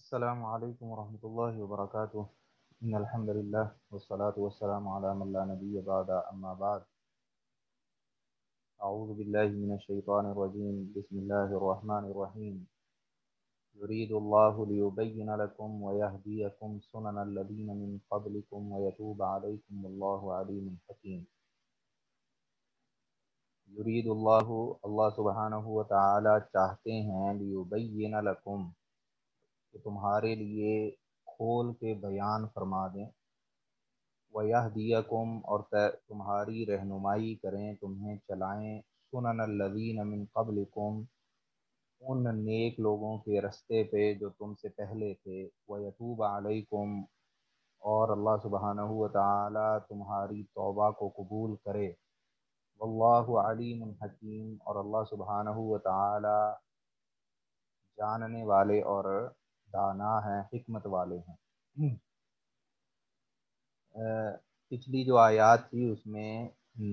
السلام علیکم ورحمۃ اللہ وبرکاتہ ان الحمد للہ والصلاة والسلام علی من لا نبی بعد اما بعد اعوذ باللہ من الشیطان الرجیم بسم اللہ الرحمن الرحیم یرید اللہ لیبین لکم ویہدیکم سنن الذین من قبلکم ویتوب علیکم واللہ علیم حکیم۔ یرید اللہ، اللہ سبحانہ و تعالی چاہتے ہیں، لیبین لکم، کہ تمہارے لیے کھول کے بیان فرما دیں، وَيَهْدِيَكُمْ، اور تمہاری رہنمائی کریں، تمہیں چلائیں، سنن الذین من قبلکم، ان نیک لوگوں کے رستے پہ جو تم سے پہلے تھے، وَيَتُوبَ عَلَيْكُمْ، اور اللہ سبحانہ و تعالی تمہاری توبہ کو قبول کرے، واللہ علیم حکیم، اور اللہ سبحانہ و تعالی جاننے والے اور دانا ہیں، حکمت والے ہیں۔ پچھلی جو آیات تھی اس میں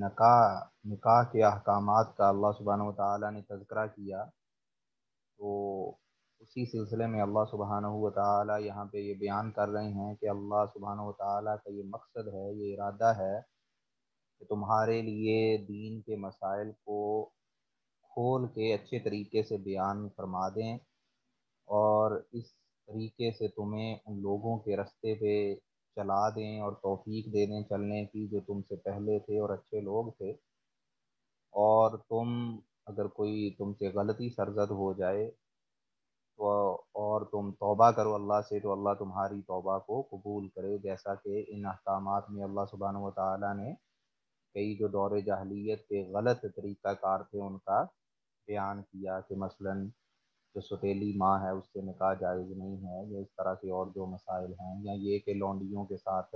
نکاح کے احکامات کا اللہ سبحانہ و تعالی نے تذکرہ کیا، تو اسی سلسلے میں اللہ سبحانہ و تعالی یہاں پہ یہ بیان کر رہے ہیں کہ اللہ سبحانہ و تعالی کا یہ مقصد ہے، یہ ارادہ ہے کہ تمہارے لیے دین کے مسائل کو کھول کے اچھے طریقے سے بیان فرما دیں، اور اس طریقے سے تمہیں ان لوگوں کے رستے پہ چلا دیں اور توفیق دے دیں چلنے کی جو تم سے پہلے تھے اور اچھے لوگ تھے، اور اگر کوئی تم سے غلطی سرزد ہو جائے تو اور تم توبہ کرو اللہ سے، تو اللہ تمہاری توبہ کو قبول کرے، جیسا کہ ان احکامات میں اللہ سبحانہ و تعالی نے کئی جو دور جاہلیت کے غلط طریقہ کار تھے ان کا بیان کیا، کہ مثلاً جو ستیلی ماں ہے اس سے نکاح جائز نہیں ہے، یا اس طرح کے اور جو مسائل ہیں، یا یہ کہ لونڈیوں کے ساتھ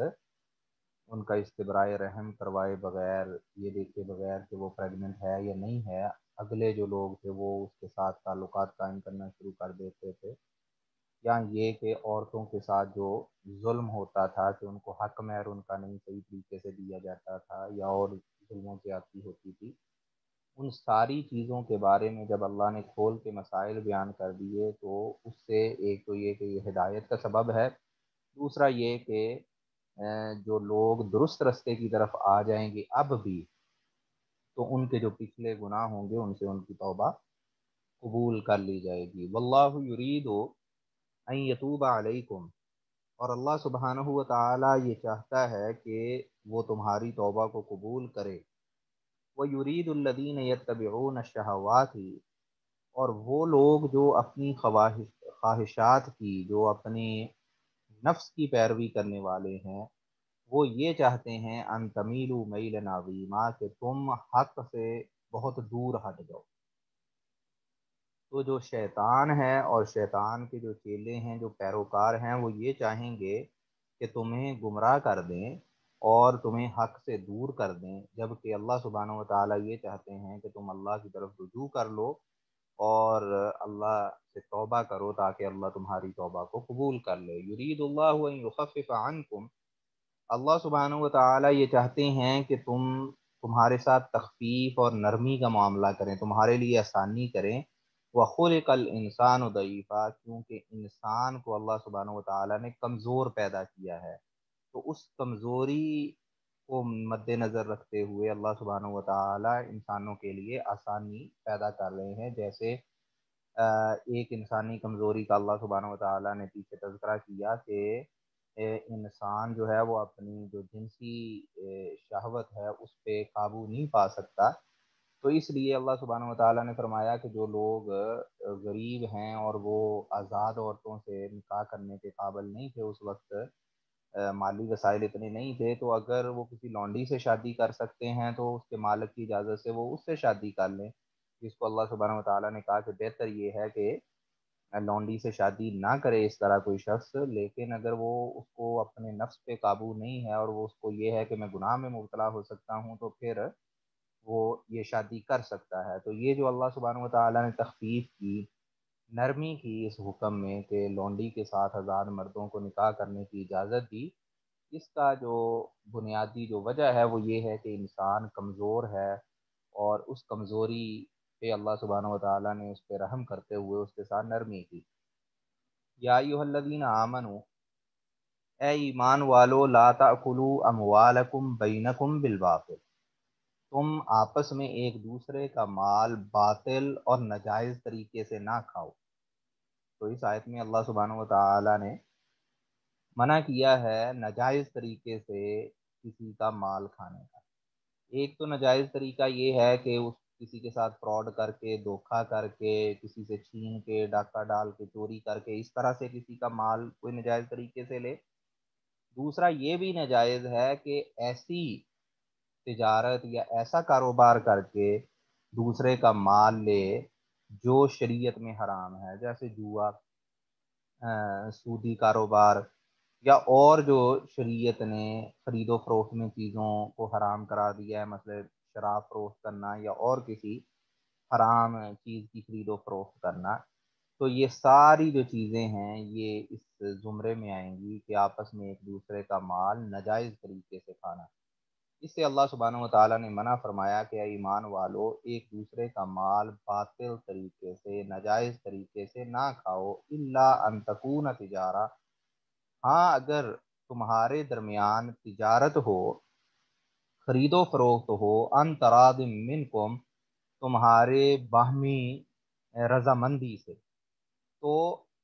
ان کا استبرائے رحم کروائے بغیر، یہ دیکھے بغیر کہ وہ پریگننٹ ہے یا نہیں ہے، اگلے جو لوگ تھے وہ اس کے ساتھ تعلقات قائم کرنا شروع کر دیتے تھے، یا یہ کہ عورتوں کے ساتھ جو ظلم ہوتا تھا کہ ان کو حق مہر ان کا نہیں صحیح طریقے سے دیا جاتا تھا، یا اور ظلموں زیادتی ہوتی تھی، ان ساری چیزوں کے بارے میں جب اللہ نے کھول کے مسائل بیان کر دیے، تو اس سے ایک تو یہ کہ یہ ہدایت کا سبب ہے، دوسرا یہ کہ جو لوگ درست رستے کی طرف آ جائیں گے اب بھی، تو ان کے جو پچھلے گناہ ہوں گے ان سے ان کی توبہ قبول کر لی جائے گی۔ واللہ یرید ان یتوب علیکم، اور اللہ سبحانہ و تعالی یہ چاہتا ہے کہ وہ تمہاری توبہ کو قبول کرے، وَيُرِيدُ الَّذِينَ يَتَّبِعُونَ الشَّهَوَاتِ، اور وہ لوگ جو اپنی خواہشات کی، جو اپنی نفس کی پیروی کرنے والے ہیں، وہ یہ چاہتے ہیں ان تمیلوا میلا عظیما، کہ تم حق سے بہت دور ہٹ جاؤ۔ تو جو شیطان ہے اور شیطان کے جو چیلے ہیں، جو پیروکار ہیں، وہ یہ چاہیں گے کہ تمہیں گمراہ کر دیں اور تمہیں حق سے دور کر دیں، جبکہ اللہ سبحانہ و تعالیٰ یہ چاہتے ہیں کہ تم اللہ کی طرف رجوع کر لو اور اللہ سے توبہ کرو، تاکہ اللہ تمہاری توبہ کو قبول کر لے۔ یرید اللہ ان یخفف عنکم، اللہ سبحانہ و تعالیٰ یہ چاہتے ہیں کہ تمہارے ساتھ تخفیف اور نرمی کا معاملہ کریں، تمہارے لیے آسانی کریں۔ وَخُلِقَ الْإِنسَانُ ضَعِیفًا، کیونکہ انسان کو اللہ سبحانہ و تعالیٰ نے کمزور پیدا کیا ہے، تو اس کمزوری کو مد نظر رکھتے ہوئے اللہ سبحانہ و تعالیٰ انسانوں کے لیے آسانی پیدا کر رہے ہیں، جیسے ایک انسانی کمزوری کا اللہ سبحانہ و تعالیٰ نے پیچھے تذکرہ کیا کہ انسان جو ہے وہ اپنی جو جنسی شہوت ہے اس پہ قابو نہیں پا سکتا، تو اس لیے اللہ سبحانہ و تعالیٰ نے فرمایا کہ جو لوگ غریب ہیں اور وہ آزاد عورتوں سے نکاح کرنے کے قابل نہیں تھے، اس وقت مالی وسائل اتنے نہیں تھے، تو اگر وہ کسی لونڈی سے شادی کر سکتے ہیں تو اس کے مالک کی اجازت سے وہ اس سے شادی کر لیں، جس کو اللہ سبحانہ و تعالیٰ نے کہا کہ بہتر یہ ہے کہ لونڈی سے شادی نہ کرے اس طرح کوئی شخص، لیکن اگر وہ اس کو اپنے نفس پہ قابو نہیں ہے اور وہ اس کو یہ ہے کہ میں گناہ میں مبتلا ہو سکتا ہوں، تو پھر وہ یہ شادی کر سکتا ہے۔ تو یہ جو اللہ سبحانہ و تعالیٰ نے تخفیف کی، نرمی کی اس حکم میں کہ لونڈی کے ساتھ آزاد مردوں کو نکاح کرنے کی اجازت دی، اس کا جو بنیادی جو وجہ ہے وہ یہ ہے کہ انسان کمزور ہے، اور اس کمزوری پہ اللہ سبحانہ و تعالیٰ نے اس پہ رحم کرتے ہوئے اس کے ساتھ نرمی کی۔ یا ایھا الذین آمنوا، اے ایمان والو، لا تأکلوا اموالکم بینکم بالباطل، تم آپس میں ایک دوسرے کا مال باطل اور ناجائز طریقے سے نہ کھاؤ۔ تو اس آیت میں اللہ سبحانہ و تعالی نے منع کیا ہے ناجائز طریقے سے کسی کا مال کھانے کا۔ ایک تو ناجائز طریقہ یہ ہے کہ اس کسی کے ساتھ فراڈ کر کے، دھوکہ کر کے، کسی سے چھین کے، ڈاکہ ڈال کے، چوری کر کے، اس طرح سے کسی کا مال کوئی ناجائز طریقے سے لے۔ دوسرا یہ بھی ناجائز ہے کہ ایسی تجارت یا ایسا کاروبار کر کے دوسرے کا مال لے جو شریعت میں حرام ہے، جیسے جوا، سودی کاروبار، یا اور جو شریعت نے خرید و فروخت میں چیزوں کو حرام قرار دیا ہے، مثلا شراب فروخت کرنا یا اور کسی حرام چیز کی خرید و فروخت کرنا۔ تو یہ ساری جو چیزیں ہیں یہ اس زمرے میں آئیں گی کہ آپس میں ایک دوسرے کا مال ناجائز طریقے سے کھانا۔ اس سے اللہ سبحانہ و تعالیٰ نے منع فرمایا کہ اے ایمان والو، ایک دوسرے کا مال باطل طریقے سے، ناجائز طریقے سے نہ کھاؤ، الا ان تکون تجارہ، ہاں اگر تمہارے درمیان تجارت ہو، خرید و فروخت ہو، ان تراض منکم، تمہارے باہمی رضامندی سے۔ تو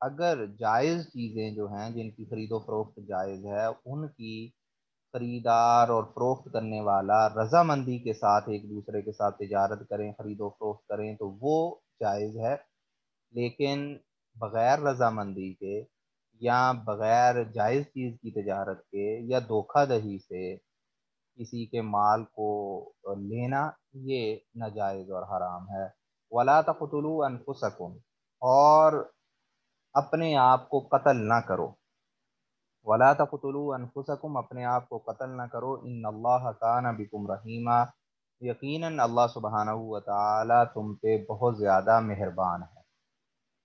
اگر جائز چیزیں جو ہیں جن کی خرید و فروخت جائز ہے، ان کی خریدار اور فروخت کرنے والا رضامندی کے ساتھ ایک دوسرے کے ساتھ تجارت کریں، خرید و فروخت کریں، تو وہ جائز ہے۔ لیکن بغیر رضامندی کے یا بغیر جائز چیز کی تجارت کے یا دھوکہ دہی سے کسی کے مال کو لینا، یہ ناجائز اور حرام ہے۔ وَلَا تَقْتُلُوا أَنفُسَكُمْ، اور اپنے آپ کو قتل نہ کرو۔ وَلَا تَقْتُلُوا أَنفُسَكُمْ، اپنے آپ کو قتل نہ کرو۔ إِنَّ اللَّهَ كَانَ بِكُمْ رَحِيمًا، یقیناً اللہ سبحانہ و تعالی تم پہ بہت زیادہ مہربان ہے۔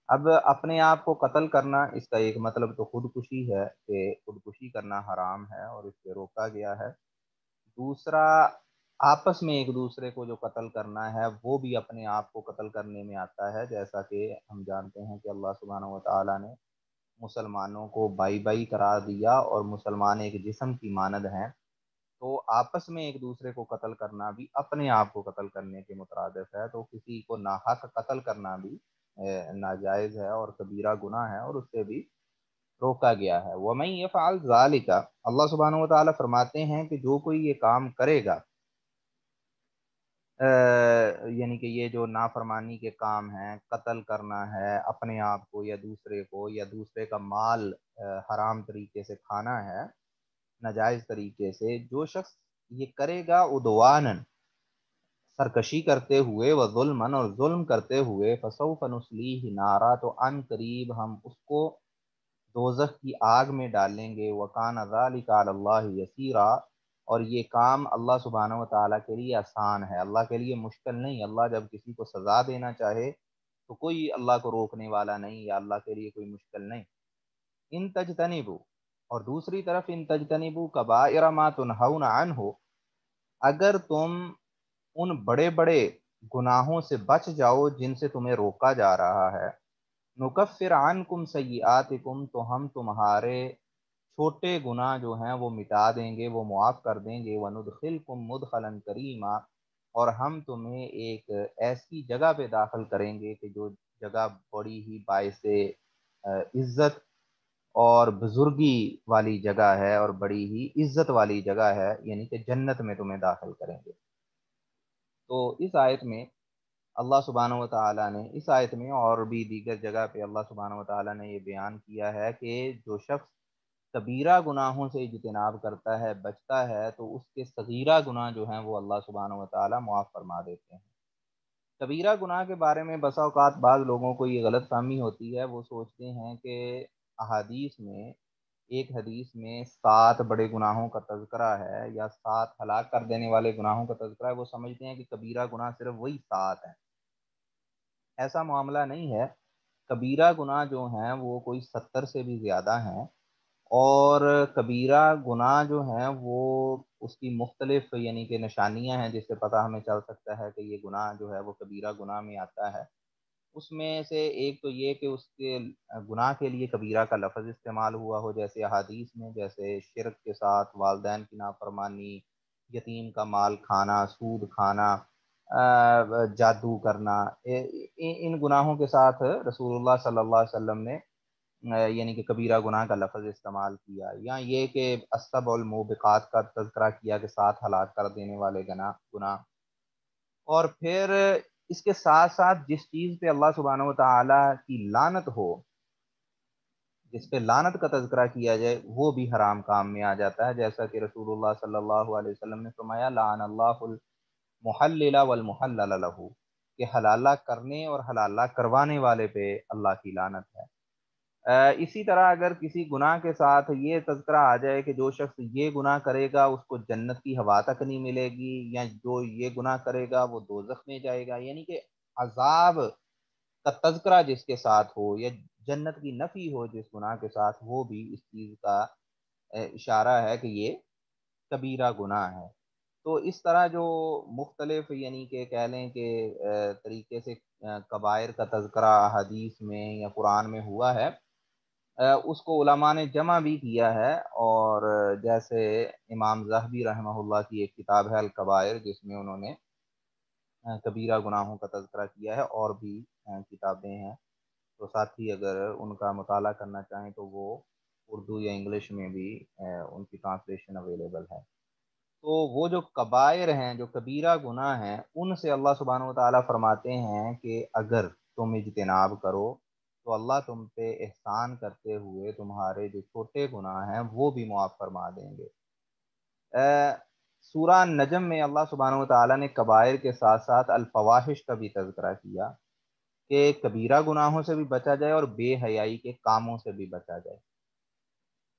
اب اپنے آپ کو قتل کرنا، اس کا ایک مطلب تو خودکشی ہے کہ خودکشی کرنا حرام ہے اور اس سے روکا گیا ہے۔ دوسرا، آپس میں ایک دوسرے کو جو قتل کرنا ہے وہ بھی اپنے آپ کو قتل کرنے میں آتا ہے، جیسا کہ ہم جانتے ہیں کہ اللہ سبحانہ و تعالیٰ نے مسلمانوں کو بائی بائی قرار دیا اور مسلمان ایک جسم کی مانند ہیں۔ تو آپس میں ایک دوسرے کو قتل کرنا بھی اپنے آپ کو قتل کرنے کے مترادف ہے، تو کسی کو ناحق قتل کرنا بھی ناجائز ہے اور کبیرہ گناہ ہے اور اس سے بھی روکا گیا ہے۔ وَمَن يَفْعَلْ ذَلِكَ، اللہ سبحانہ و تعالیٰ فرماتے ہیں کہ جو کوئی یہ کام کرے گا، یعنی کہ یہ جو نافرمانی کے کام ہیں، قتل کرنا ہے اپنے آپ کو یا دوسرے کو، یا دوسرے کا مال حرام طریقے سے کھانا ہے ناجائز طریقے سے، جو شخص یہ کرے گا عدواناً، سرکشی کرتے ہوئے، و ظلماً، اور ظلم کرتے ہوئے، فسوف نصلیہ نارا، تو ان قریب ہم اس کو دوزخ کی آگ میں ڈالیں گے، وکان ذلک علی اللہ یسیرا، اور یہ کام اللہ سبحانہ و تعالیٰ کے لیے آسان ہے، اللہ کے لیے مشکل نہیں۔ اللہ جب کسی کو سزا دینا چاہے تو کوئی اللہ کو روکنے والا نہیں، یا اللہ کے لیے کوئی مشکل نہیں۔ ان تجتنبوا، اور دوسری طرف ان تجتنبوا کبائر ما تنہون عنہ، اگر تم ان بڑے بڑے گناہوں سے بچ جاؤ جن سے تمہیں روکا جا رہا ہے، نکفر عنکم سیئاتکم، تو ہم تمہارے چھوٹے گناہ جو ہیں وہ مٹا دیں گے، وہ معاف کر دیں گے، وندخلکم مدخلا کریما، اور ہم تمہیں ایک ایسی جگہ پہ داخل کریں گے کہ جو جگہ بڑی ہی باعث عزت اور بزرگی والی جگہ ہے اور بڑی ہی عزت والی جگہ ہے، یعنی کہ جنت میں تمہیں داخل کریں گے۔ تو اس آیت میں اللہ سبحانہ و تعالیٰ نے، اس آیت میں اور بھی دیگر جگہ پہ اللہ سبحانہ و تعالیٰ نے یہ بیان کیا ہے کہ جو شخص کبیرہ گناہوں سے اجتناب کرتا ہے، بچتا ہے، تو اس کے صغیرہ گناہ جو ہیں وہ اللہ سبحانہ و تعالیٰ معاف فرما دیتے ہیں۔ کبیرہ گناہ کے بارے میں بسا اوقات بعض لوگوں کو یہ غلط فہمی ہوتی ہے، وہ سوچتے ہیں کہ احادیث میں، ایک حدیث میں 7 بڑے گناہوں کا تذکرہ ہے یا 7 ہلاک کر دینے والے گناہوں کا تذکرہ ہے، وہ سمجھتے ہیں کہ کبیرہ گناہ صرف وہی 7 ہیں۔ ایسا معاملہ نہیں ہے، کبیرہ گناہ جو ہیں وہ کوئی 70 سے بھی زیادہ ہیں، اور کبیرہ گناہ جو ہیں وہ اس کی مختلف یعنی کہ نشانیاں ہیں جس سے پتہ ہمیں چل سکتا ہے کہ یہ گناہ جو ہے وہ کبیرہ گناہ میں آتا ہے۔ اس میں سے ایک تو یہ کہ اس کے گناہ کے لیے کبیرہ کا لفظ استعمال ہوا ہو، جیسے احادیث میں، جیسے شرک کے ساتھ والدین کی نافرمانی، یتیم کا مال کھانا، سود کھانا، جادو کرنا، ان گناہوں کے ساتھ رسول اللہ صلی اللہ علیہ وسلم نے یعنی کہ کبیرہ گناہ کا لفظ استعمال کیا، یا یہ کہ السبع الموبقات کا تذکرہ کیا کہ ساتھ ہلاک کر دینے والے گناہ، اور پھر اس کے ساتھ ساتھ جس چیز پہ اللہ سبحانہ و تعالیٰ کی لعنت ہو، جس پہ لعنت کا تذکرہ کیا جائے، وہ بھی حرام کام میں آ جاتا ہے، جیسا کہ رسول اللہ صلی اللہ علیہ وسلم نے فرمایا لعن اللہ المحلل والمحلل لہ، کہ حلالہ کرنے اور حلالہ کروانے والے پہ اللہ کی لعنت ہے۔ اسی طرح اگر کسی گناہ کے ساتھ یہ تذکرہ آ جائے کہ جو شخص یہ گناہ کرے گا اس کو جنت کی ہوا تک نہیں ملے گی، یا جو یہ گناہ کرے گا وہ دوزخ میں جائے گا، یعنی کہ عذاب کا تذکرہ جس کے ساتھ ہو، یا جنت کی نفی ہو جس گناہ کے ساتھ، وہ بھی اس چیز کا اشارہ ہے کہ یہ کبیرہ گناہ ہے۔ تو اس طرح جو مختلف یعنی کہ کہہ لیں کہ طریقے سے کبائر کا تذکرہ حدیث میں یا قرآن میں ہوا ہے، اس کو علماء نے جمع بھی کیا ہے، اور جیسے امام ذہبی رحمہ اللہ کی ایک کتاب ہے الکبائر، جس میں انہوں نے کبیرہ گناہوں کا تذکرہ کیا ہے، اور بھی کتابیں ہیں، تو ساتھی اگر ان کا مطالعہ کرنا چاہیں تو وہ اردو یا انگلش میں بھی ان کی ٹرانسلیشن اویلیبل ہے۔ تو وہ جو کبائر ہیں، جو کبیرہ گناہ ہیں، ان سے اللہ سبحانہ و تعالیٰ فرماتے ہیں کہ اگر تم اجتناب کرو تو اللہ تم پہ احسان کرتے ہوئے تمہارے جو چھوٹے گناہ ہیں وہ بھی معاف فرما دیں گے۔ سورہ نجم میں اللہ سبحانہ و تعالیٰ نے کبائر کے ساتھ ساتھ الفواحش کا بھی تذکرہ کیا کہ کبیرہ گناہوں سے بھی بچا جائے اور بے حیائی کے کاموں سے بھی بچا جائے۔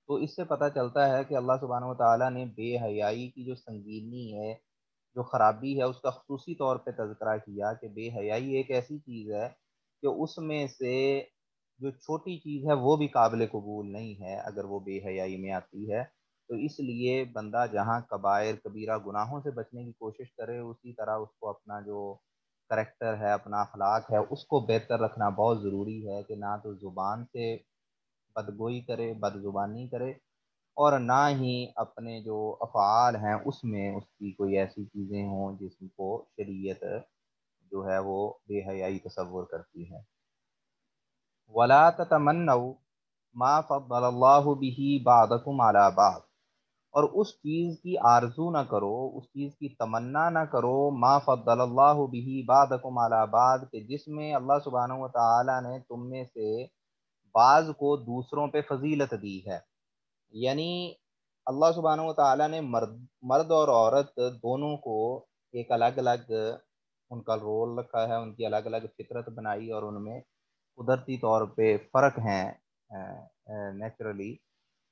تو اس سے پتہ چلتا ہے کہ اللہ سبحانہ و تعالیٰ نے بے حیائی کی جو سنگینی ہے، جو خرابی ہے، اس کا خصوصی طور پہ تذکرہ کیا کہ بے حیائی ایک ایسی چیز ہے کہ اس میں سے جو چھوٹی چیز ہے وہ بھی قابل قبول نہیں ہے اگر وہ بے حیائی میں آتی ہے۔ تو اس لیے بندہ جہاں کبائر کبیرہ گناہوں سے بچنے کی کوشش کرے، اسی طرح اس کو اپنا جو کریکٹر ہے، اپنا اخلاق ہے، اس کو بہتر رکھنا بہت ضروری ہے، کہ نہ تو زبان سے بدگوئی کرے، بد زبانی کرے، اور نہ ہی اپنے جو افعال ہیں اس میں اس کی کوئی ایسی چیزیں ہوں جس کو شریعت جو ہے وہ بے حیائی تصور کرتی ہے۔ وَلَا تَتَمَنَّوْا مَا فَضَّلَ اللَّهُ بِهِ بَعْضَكُمْ عَلَى بَعْضٍ، اور اس چیز کی آرزو نہ کرو، اس چیز کی تمنا نہ کرو، ما فضل اللہ بہ بعضکم علی بعض، کہ جس میں اللہ سبحانہ و تعالی نے تم میں سے بعض کو دوسروں پہ فضیلت دی ہے۔ یعنی اللہ سبحانہ و تعالیٰ نے مرد اور عورت دونوں کو ایک الگ الگ ان کا رول رکھا ہے، ان کی الگ الگ فطرت بنائی، اور ان میں قدرتی طور پہ فرق ہیں نیچرلی۔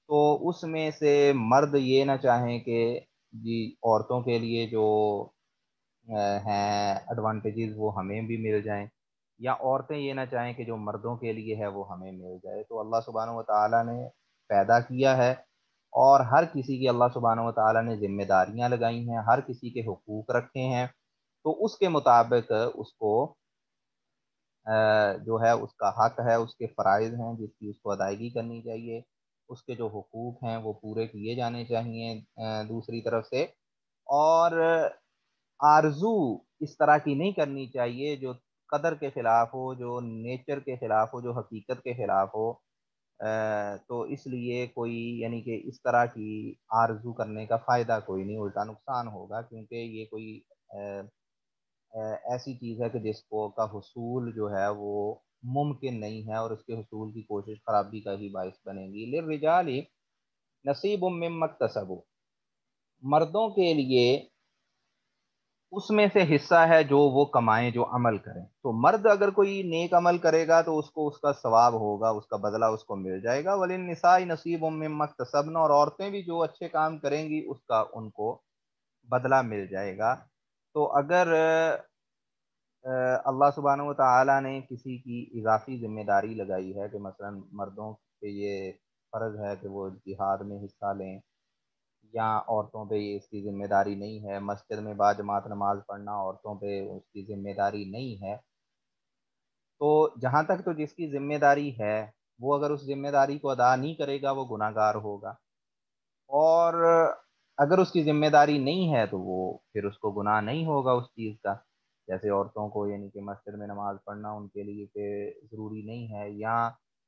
تو اس میں سے مرد یہ نہ چاہیں کہ جی عورتوں کے لیے جو ہیں ایڈوانٹیجز وہ ہمیں بھی مل جائیں، یا عورتیں یہ نہ چاہیں کہ جو مردوں کے لیے ہے وہ ہمیں مل جائے۔ تو اللہ سبحانہ و تعالیٰ نے پیدا کیا ہے، اور ہر کسی کی اللہ سبحانہ و تعالیٰ نے ذمہ داریاں لگائی ہیں، ہر کسی کے حقوق رکھے ہیں، تو اس کے مطابق اس کو جو ہے اس کا حق ہے، اس کے فرائض ہیں جس کی اس کو ادائیگی کرنی چاہیے، اس کے جو حقوق ہیں وہ پورے کیے جانے چاہیے دوسری طرف سے، اور آرزو اس طرح کی نہیں کرنی چاہیے جو قدر کے خلاف ہو، جو نیچر کے خلاف ہو، جو حقیقت کے خلاف ہو۔ تو اس لیے کوئی یعنی کہ اس طرح کی آرزو کرنے کا فائدہ کوئی نہیں، الٹا نقصان ہوگا، کیونکہ یہ کوئی ایسی چیز ہے کہ جس کو کا حصول جو ہے وہ ممکن نہیں ہے، اور اس کے حصول کی کوشش خرابی کا ہی باعث بنے گی۔ للرجال نصیب مما اکتسبوا، مردوں کے لیے اس میں سے حصہ ہے جو وہ کمائیں، جو عمل کریں۔ تو مرد اگر کوئی نیک عمل کرے گا تو اس کو اس کا ثواب ہوگا، اس کا بدلہ اس کو مل جائے گا۔ وللنساء نصیب مما اکتسبن، اور عورتیں بھی جو اچھے کام کریں گی اس کا ان کو بدلہ مل جائے گا۔ تو اگر اللہ سبحانہ و تعالیٰ نے کسی کی اضافی ذمہ داری لگائی ہے کہ مثلا مردوں پہ یہ فرض ہے کہ وہ جہاد میں حصہ لیں، یا عورتوں پہ یہ اس کی ذمہ داری نہیں ہے، مسجد میں باجماعت نماز پڑھنا عورتوں پہ اس کی ذمہ داری نہیں ہے، تو جہاں تک تو جس کی ذمہ داری ہے وہ اگر اس ذمہ داری کو ادا نہیں کرے گا وہ گناہ گار ہوگا، اور اگر اس کی ذمہ داری نہیں ہے تو وہ پھر اس کو گناہ نہیں ہوگا اس چیز کا۔ جیسے عورتوں کو یعنی کہ مسجد میں نماز پڑھنا ان کے لیے کہ ضروری نہیں ہے، یا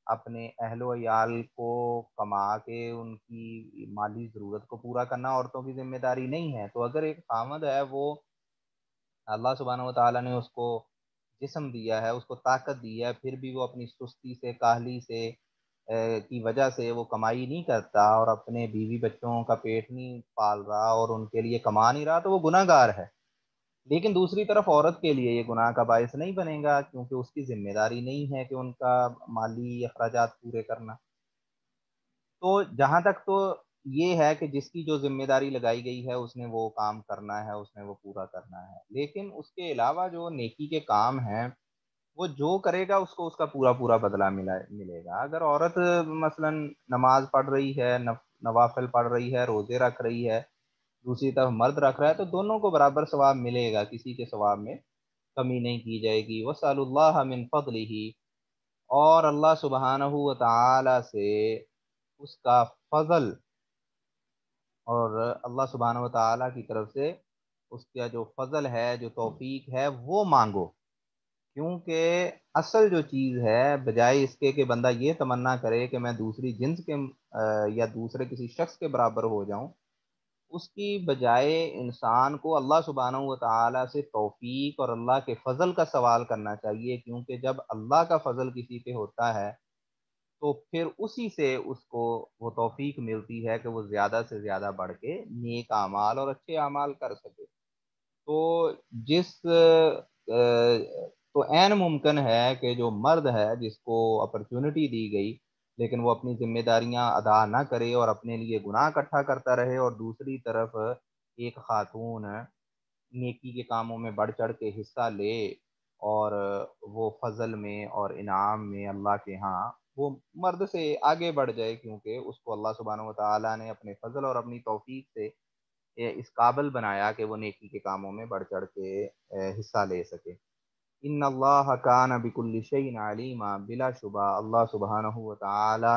اپنے اہل و عیال کو کما کے ان کی مالی ضرورت کو پورا کرنا عورتوں کی ذمہ داری نہیں ہے، تو اگر ایک خامد ہے وہ اللہ سبحانہ و تعالیٰ نے اس کو جسم دیا ہے، اس کو طاقت دی ہے، پھر بھی وہ اپنی سستی سے کاہلی سے کی وجہ سے وہ کمائی نہیں کرتا اور اپنے بیوی بچوں کا پیٹ نہیں پال رہا اور ان کے لیے کما نہیں رہا، تو وہ گناہ گار ہے۔ لیکن دوسری طرف عورت کے لیے یہ گناہ کا باعث نہیں بنے گا، کیونکہ اس کی ذمہ داری نہیں ہے کہ ان کا مالی اخراجات پورے کرنا۔ تو جہاں تک تو یہ ہے کہ جس کی جو ذمہ داری لگائی گئی ہے اس نے وہ کام کرنا ہے، اس نے وہ پورا کرنا ہے، لیکن اس کے علاوہ جو نیکی کے کام ہیں وہ جو کرے گا اس کو اس کا پورا پورا بدلہ ملے گا۔ اگر عورت مثلا نماز پڑھ رہی ہے، نوافل پڑھ رہی ہے، روزے رکھ رہی ہے، دوسری طرف مرد رکھ رہا ہے، تو دونوں کو برابر ثواب ملے گا، کسی کے ثواب میں کمی نہیں کی جائے گی۔ وَاسْأَلُوا اللَّهَ مِن فَضْلِهِ، اور اللہ سبحانہ و تعالی سے اس کا فضل، اور اللہ سبحانہ و تعالیٰ کی طرف سے اس کا جو فضل ہے، جو توفیق ہے، وہ مانگو، کیونکہ اصل جو چیز ہے بجائے اس کے کہ بندہ یہ تمنا کرے کہ میں دوسری جنس کے یا دوسرے کسی شخص کے برابر ہو جاؤں، اس کی بجائے انسان کو اللہ سبحانہ و تعالیٰ سے توفیق اور اللہ کے فضل کا سوال کرنا چاہیے، کیونکہ جب اللہ کا فضل کسی پہ ہوتا ہے تو پھر اسی سے اس کو وہ توفیق ملتی ہے کہ وہ زیادہ سے زیادہ بڑھ کے نیک اعمال اور اچھے اعمال کر سکے۔ تو جس تو عین ممکن ہے کہ جو مرد ہے جس کو اپرچونٹی دی گئی لیکن وہ اپنی ذمہ داریاں ادا نہ کرے اور اپنے لیے گناہ اکٹھا کرتا رہے، اور دوسری طرف ایک خاتون نیکی کے کاموں میں بڑھ چڑھ کے حصہ لے اور وہ فضل میں اور انعام میں اللہ کے ہاں وہ مرد سے آگے بڑھ جائے، کیونکہ اس کو اللہ سبحانہ و تعالیٰ نے اپنے فضل اور اپنی توفیق سے اس قابل بنایا کہ وہ نیکی کے کاموں میں بڑھ چڑھ کے حصہ لے سکے۔ ان اللہ کان بکل شیء علیما، بلا شبہ اللہ سبحانہ و تعالی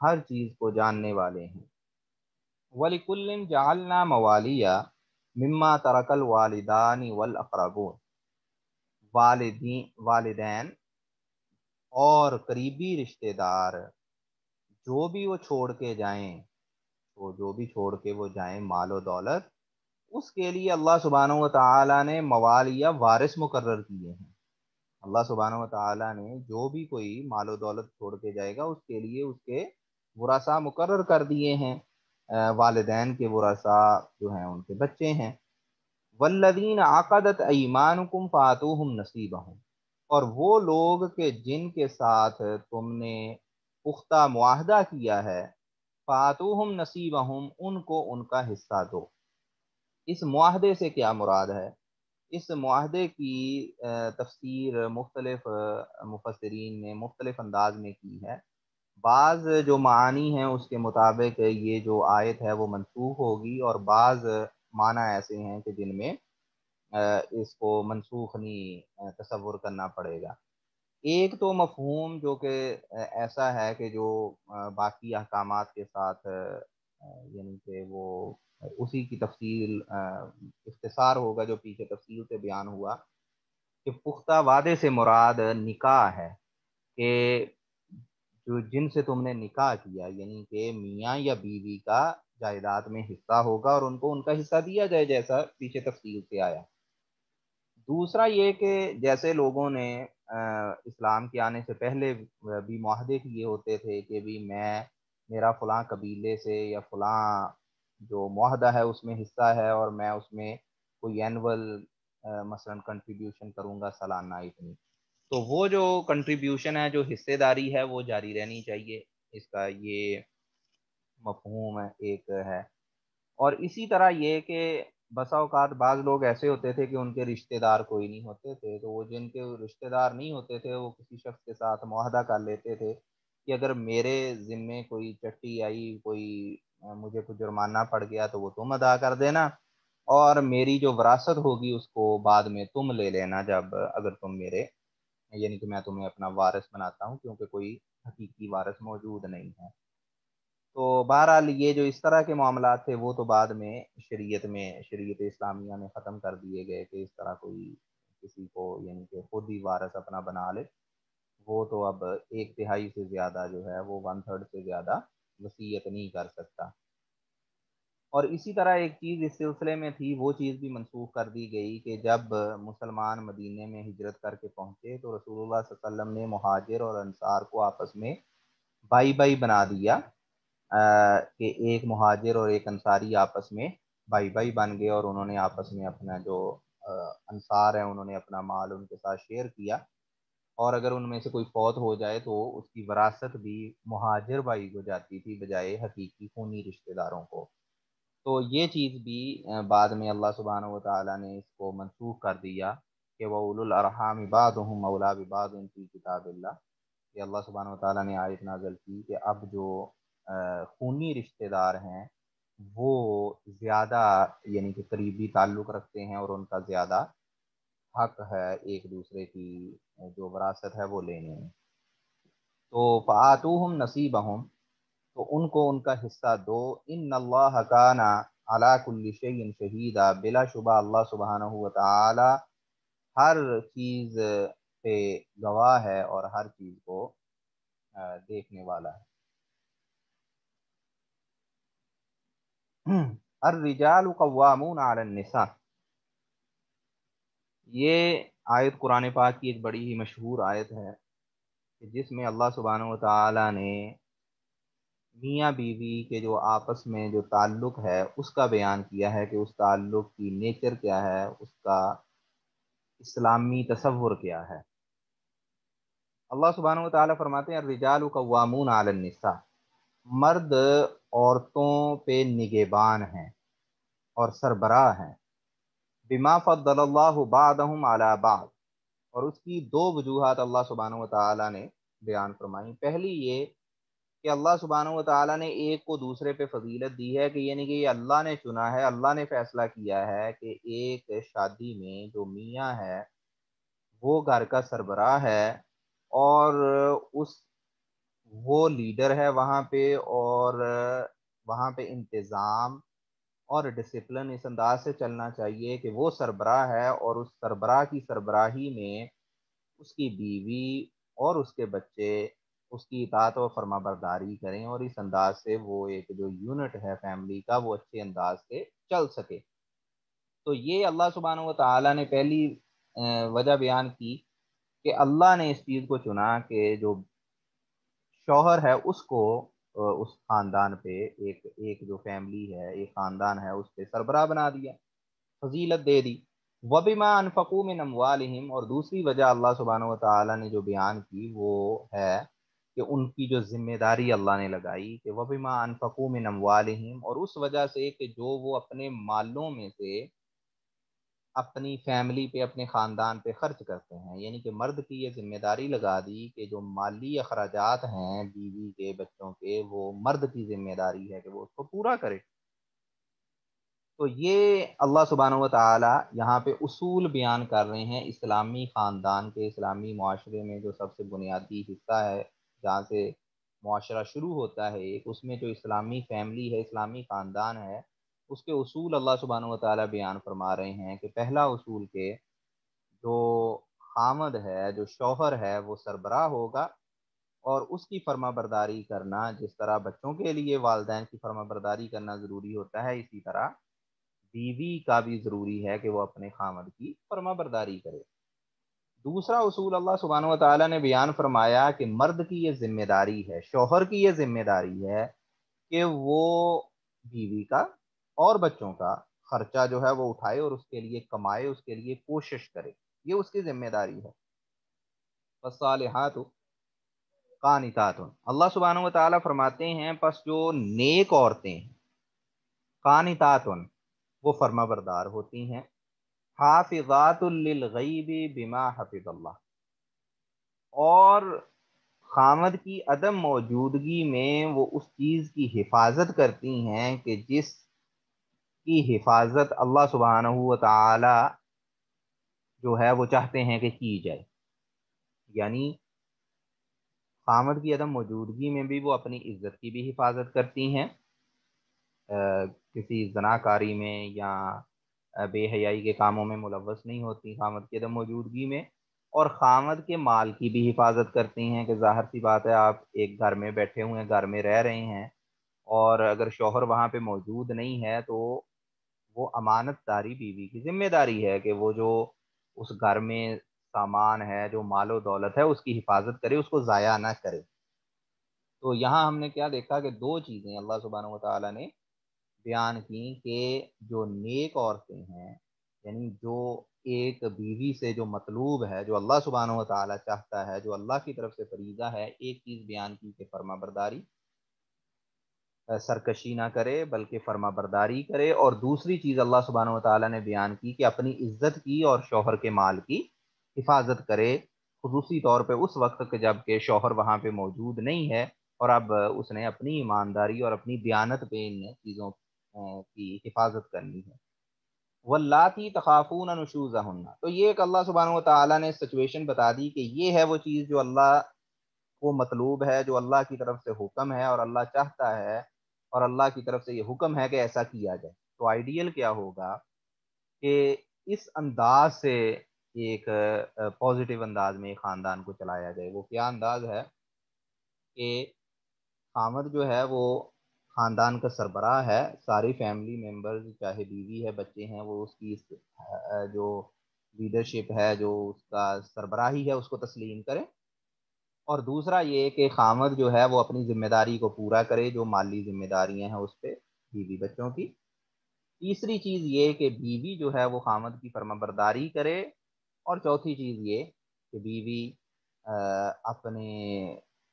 ہر چیز کو جاننے والے ہیں۔ وَلِكُلٍّ جَعَلْنَا مَوَالِيَ مِمَّا تَرَكَ الْوَالِدَانِ وَالْأَقْرَبُونَ، والدین اور قریبی رشتہ دار جو بھی وہ چھوڑ کے جائیں، تو جو بھی چھوڑ کے وہ جائیں مال و دولت، اس کے لیے اللہ سبحانہ و تعالیٰ نے موالیہ وارث مقرر کیے ہیں۔ اللہ سبحانہ و تعالیٰ نے جو بھی کوئی مال و دولت چھوڑ کے جائے گا اس کے لیے اس کے ورثاء مقرر کر دیے ہیں۔ والدین کے ورثاء جو ہیں ان کے بچے ہیں۔ والذین عقدت ایمانکم فآتوہم نصیبہم، اور وہ لوگ کہ جن کے ساتھ تم نے پختہ معاہدہ کیا ہے، فآتوہم نصیبہم، ان کو ان کا حصہ دو۔ اس معاہدے سے کیا مراد ہے؟ اس معاہدے کی تفسیر مختلف مفسرین نے مختلف انداز میں کی ہے۔ بعض جو معانی ہیں اس کے مطابق یہ جو آیت ہے وہ منسوخ ہوگی، اور بعض معنی ایسے ہیں کہ جن میں اس کو منسوخ نہیں تصور کرنا پڑے گا۔ ایک تو مفہوم جو کہ ایسا ہے کہ جو باقی احکامات کے ساتھ یعنی کہ وہ اسی کی تفصیل اختصار ہوگا جو پیچھے تفصیل سے بیان ہوا، کہ پختہ وعدے سے مراد نکاح ہے، کہ جو جن سے تم نے نکاح کیا یعنی کہ میاں یا بیوی کا جائیداد میں حصہ ہوگا اور ان کو ان کا حصہ دیا جائے، جیسا پیچھے تفصیل سے آیا۔ دوسرا یہ کہ جیسے لوگوں نے اسلام کے آنے سے پہلے بھی معاہدے کیے ہوتے تھے کہ بھی میرا فلاں قبیلے سے یا فلاں جو معاہدہ ہے اس میں حصہ ہے اور میں اس میں کوئی اینول مثلا کنٹریبیوشن کروں گا سالانہ اتنی، تو وہ جو کنٹریبیوشن ہے، جو حصے داری ہے، وہ جاری رہنی چاہیے۔ اس کا یہ مفہوم ایک ہے۔ اور اسی طرح یہ کہ بسا اوقات بعض لوگ ایسے ہوتے تھے کہ ان کے رشتہ دار کوئی نہیں ہوتے تھے، تو وہ جن کے رشتہ دار نہیں ہوتے تھے وہ کسی شخص کے ساتھ معاہدہ کر لیتے تھے کہ اگر میرے ذمے کوئی چٹی آئی، کوئی مجھے کوئی جرمانہ پڑ گیا تو وہ تم ادا کر دینا، اور میری جو وراثت ہوگی اس کو بعد میں تم لے لینا جب اگر تم میرے یعنی کہ میں تمہیں اپنا وارث بناتا ہوں، کیونکہ کوئی حقیقی وارث موجود نہیں ہے۔ تو بہرحال یہ جو اس طرح کے معاملات تھے وہ تو بعد میں شریعت اسلامیہ میں ختم کر دیے گئے کہ اس طرح کوئی کسی کو یعنی کہ خود ہی وارث اپنا بنا لے۔ وہ تو اب ایک تہائی سے زیادہ جو ہے وہ ون تھرڈ سے زیادہ وصیت نہیں کر سکتا۔ اور اسی طرح ایک چیز اس سلسلے میں تھی، وہ چیز بھی منسوخ کر دی گئی کہ جب مسلمان مدینے میں ہجرت کر کے پہنچے تو رسول اللہ صلی اللہ علیہ وسلم نے مہاجر اور انصار کو آپس میں بائی بائی بنا دیا، کہ ایک مہاجر اور ایک انصاری آپس میں بائی بائی بن گئے، اور انہوں نے آپس میں اپنا جو انصار ہیں انہوں نے اپنا مال ان کے ساتھ شیئر کیا، اور اگر ان میں سے کوئی فوت ہو جائے تو اس کی وراثت بھی مہاجر بھائی کو جاتی تھی بجائے حقیقی خونی رشتہ داروں کو۔ تو یہ چیز بھی بعد میں اللہ سبحانہ و تعالیٰ نے اس کو منسوخ کر دیا کہ وَأُولُو الْأَرْحَامِ بَعْضُهُمْ أَوْلَىٰ بِبَعْضٍ فِي کتاب اللہ، کہ اللہ سبحانہ و تعالیٰ نے آیت نازل کی کہ اب جو خونی رشتہ دار ہیں وہ زیادہ یعنی کہ قریبی تعلق رکھتے ہیں، اور ان کا زیادہ حق ہے ایک دوسرے کی جو وراثت ہے وہ لینے میں۔ تو فآتوہم نصیبہم، تو ان کو ان کا حصہ دو، ان اللہ کان علی کل شیء شہیدا، بلا شبہ اللہ سبحانہ و تعالی ہر چیز پہ گواہ ہے اور ہر چیز کو دیکھنے والا ہے۔ الرجال قوامون علی النساء، یہ آیت قرآن پاک کی ایک بڑی ہی مشہور آیت ہے کہ جس میں اللہ سبحانہ و تعالی نے میاں بیوی کے جو آپس میں جو تعلق ہے اس کا بیان کیا ہے کہ اس تعلق کی نیچر کیا ہے، اس کا اسلامی تصور کیا ہے۔ اللہ سبحانہ و تعالیٰ فرماتے ہیں الرجال قوامون علی النساء، مرد عورتوں پہ نگہبان ہیں اور سربراہ ہیں، بما فضل اللہ بعضهم علی بعض، اور اس کی دو وجوہات اللہ سبحانہ و تعالیٰ نے بیان فرمائی۔ پہلی یہ کہ اللہ سبحانہ و تعالیٰ نے ایک کو دوسرے پہ فضیلت دی ہے، کہ یعنی کہ یہ اللہ نے چنا ہے، اللہ نے فیصلہ کیا ہے کہ ایک شادی میں جو میاں ہے وہ گھر کا سربراہ ہے، اور اس وہ لیڈر ہے وہاں پہ، اور وہاں پہ انتظام اور ڈسپلن اس انداز سے چلنا چاہیے کہ وہ سربراہ ہے اور اس سربراہ کی سربراہی میں اس کی بیوی اور اس کے بچے اس کی اطاعت و فرما برداری کریں، اور اس انداز سے وہ ایک جو یونٹ ہے فیملی کا وہ اچھے انداز سے چل سکے۔ تو یہ اللہ سبحانہ و تعالیٰ نے پہلی وجہ بیان کی کہ اللہ نے اس چیز کو چنا کہ جو شوہر ہے اس کو اس خاندان پہ ایک جو فیملی ہے، ایک خاندان ہے، اس پہ سربراہ بنا دیا، فضیلت دے دی۔ وَبِمَا أَنفَقُوا مِنْ أَمْوَالِهِمْ، اور دوسری وجہ اللہ سبحانہ و تعالیٰ نے جو بیان کی وہ ہے کہ ان کی جو ذمہ داری اللہ نے لگائی کہ وَبِمَا أَنفَقُوا مِنْ أَمْوَالِهِمْ، اور اس وجہ سے کہ جو وہ اپنے مالوں میں سے اپنی فیملی پہ اپنے خاندان پہ خرچ کرتے ہیں، یعنی کہ مرد کی یہ ذمہ داری لگا دی کہ جو مالی اخراجات ہیں بیوی کے بچوں کے وہ مرد کی ذمہ داری ہے کہ وہ اس کو پورا کرے۔ تو یہ اللہ سبحانہ و تعالی یہاں پہ اصول بیان کر رہے ہیں اسلامی خاندان کے، اسلامی معاشرے میں جو سب سے بنیادی حصہ ہے جہاں سے معاشرہ شروع ہوتا ہے ایک، اس میں جو اسلامی فیملی ہے، اسلامی خاندان ہے، اس کے اصول اللہ سبحانہ و تعالی بیان فرما رہے ہیں کہ پہلا اصول کہ جو خامد ہے، جو شوہر ہے، وہ سربراہ ہوگا، اور اس کی فرما برداری کرنا جس طرح بچوں کے لیے والدین کی فرما برداری کرنا ضروری ہوتا ہے، اسی طرح بیوی کا بھی ضروری ہے کہ وہ اپنے خامد کی فرما برداری کرے۔ دوسرا اصول اللہ سبحانہ و تعالیٰ نے بیان فرمایا کہ مرد کی یہ ذمہ داری ہے، شوہر کی یہ ذمہ داری ہے کہ وہ بیوی کا اور بچوں کا خرچہ جو ہے وہ اٹھائے اور اس کے لیے کمائے، اس کے لیے کوشش کرے، یہ اس کی ذمہ داری ہے۔ فالصالحات قانتات، اللہ سبحانہ و تعالیٰ فرماتے ہیں پس جو نیک عورتیں ہیں، قانتات وہ فرما بردار ہوتی ہیں، حافظات للغیب بما حفظ اللہ، اور خامد کی عدم موجودگی میں وہ اس چیز کی حفاظت کرتی ہیں کہ جس کی حفاظت اللہ سبحانہ و تعالی جو ہے وہ چاہتے ہیں کہ کی جائے۔ یعنی خامد کی عدم موجودگی میں بھی وہ اپنی عزت کی بھی حفاظت کرتی ہیں، کسی زناکاری میں یا بے حیائی کے کاموں میں ملوث نہیں ہوتی خامد کی عدم موجودگی میں، اور خامد کے مال کی بھی حفاظت کرتی ہیں کہ ظاہر سی بات ہے آپ ایک گھر میں بیٹھے ہوئے ہیں، گھر میں رہ رہے ہیں، اور اگر شوہر وہاں پہ موجود نہیں ہے تو وہ امانت داری بیوی کی ذمہ داری ہے کہ وہ جو اس گھر میں سامان ہے، جو مال و دولت ہے، اس کی حفاظت کرے، اس کو ضائع نہ کرے۔ تو یہاں ہم نے کیا دیکھا کہ دو چیزیں اللہ سبحانہ و تعالیٰ نے بیان کی کہ جو نیک عورتیں ہیں، یعنی جو ایک بیوی سے جو مطلوب ہے، جو اللہ سبحانہ و تعالیٰ چاہتا ہے، جو اللہ کی طرف سے فریضہ ہے، ایک چیز بیان کی کہ فرما برداری، سرکشی نہ کرے بلکہ فرما برداری کرے، اور دوسری چیز اللہ سبحانہ و تعالیٰ نے بیان کی کہ اپنی عزت کی اور شوہر کے مال کی حفاظت کرے، خصوصی طور پہ اس وقت کہ جب کہ شوہر وہاں پہ موجود نہیں ہے، اور اب اس نے اپنی ایمانداری اور اپنی دیانت پہ ان چیزوں کی حفاظت کرنی ہے۔ واللاتی تخافون نشوزہن، تو یہ ایک اللہ سبحانہ و تعالیٰ نے سچویشن بتا دی کہ یہ ہے وہ چیز جو اللہ کو مطلوب ہے، جو اللہ کی طرف سے حکم ہے اور اللہ چاہتا ہے، اور اللہ کی طرف سے یہ حکم ہے کہ ایسا کیا جائے۔ تو آئیڈیل کیا ہوگا کہ اس انداز سے ایک پازیٹیو انداز میں ایک خاندان کو چلایا جائے۔ وہ کیا انداز ہے کہ خامد جو ہے وہ خاندان کا سربراہ ہے، ساری فیملی ممبرز چاہے بیوی ہے، بچے ہیں، وہ اس کی جو لیڈرشپ ہے، جو اس کا سربراہی ہے، اس کو تسلیم کرے۔ اور دوسرا یہ کہ خامد جو ہے وہ اپنی ذمہ داری کو پورا کرے، جو مالی ذمہ داریاں ہیں اس پہ بیوی بچوں کی۔ تیسری چیز یہ کہ بیوی جو ہے وہ خامد کی فرما برداری کرے، اور چوتھی چیز یہ کہ بیوی اپنے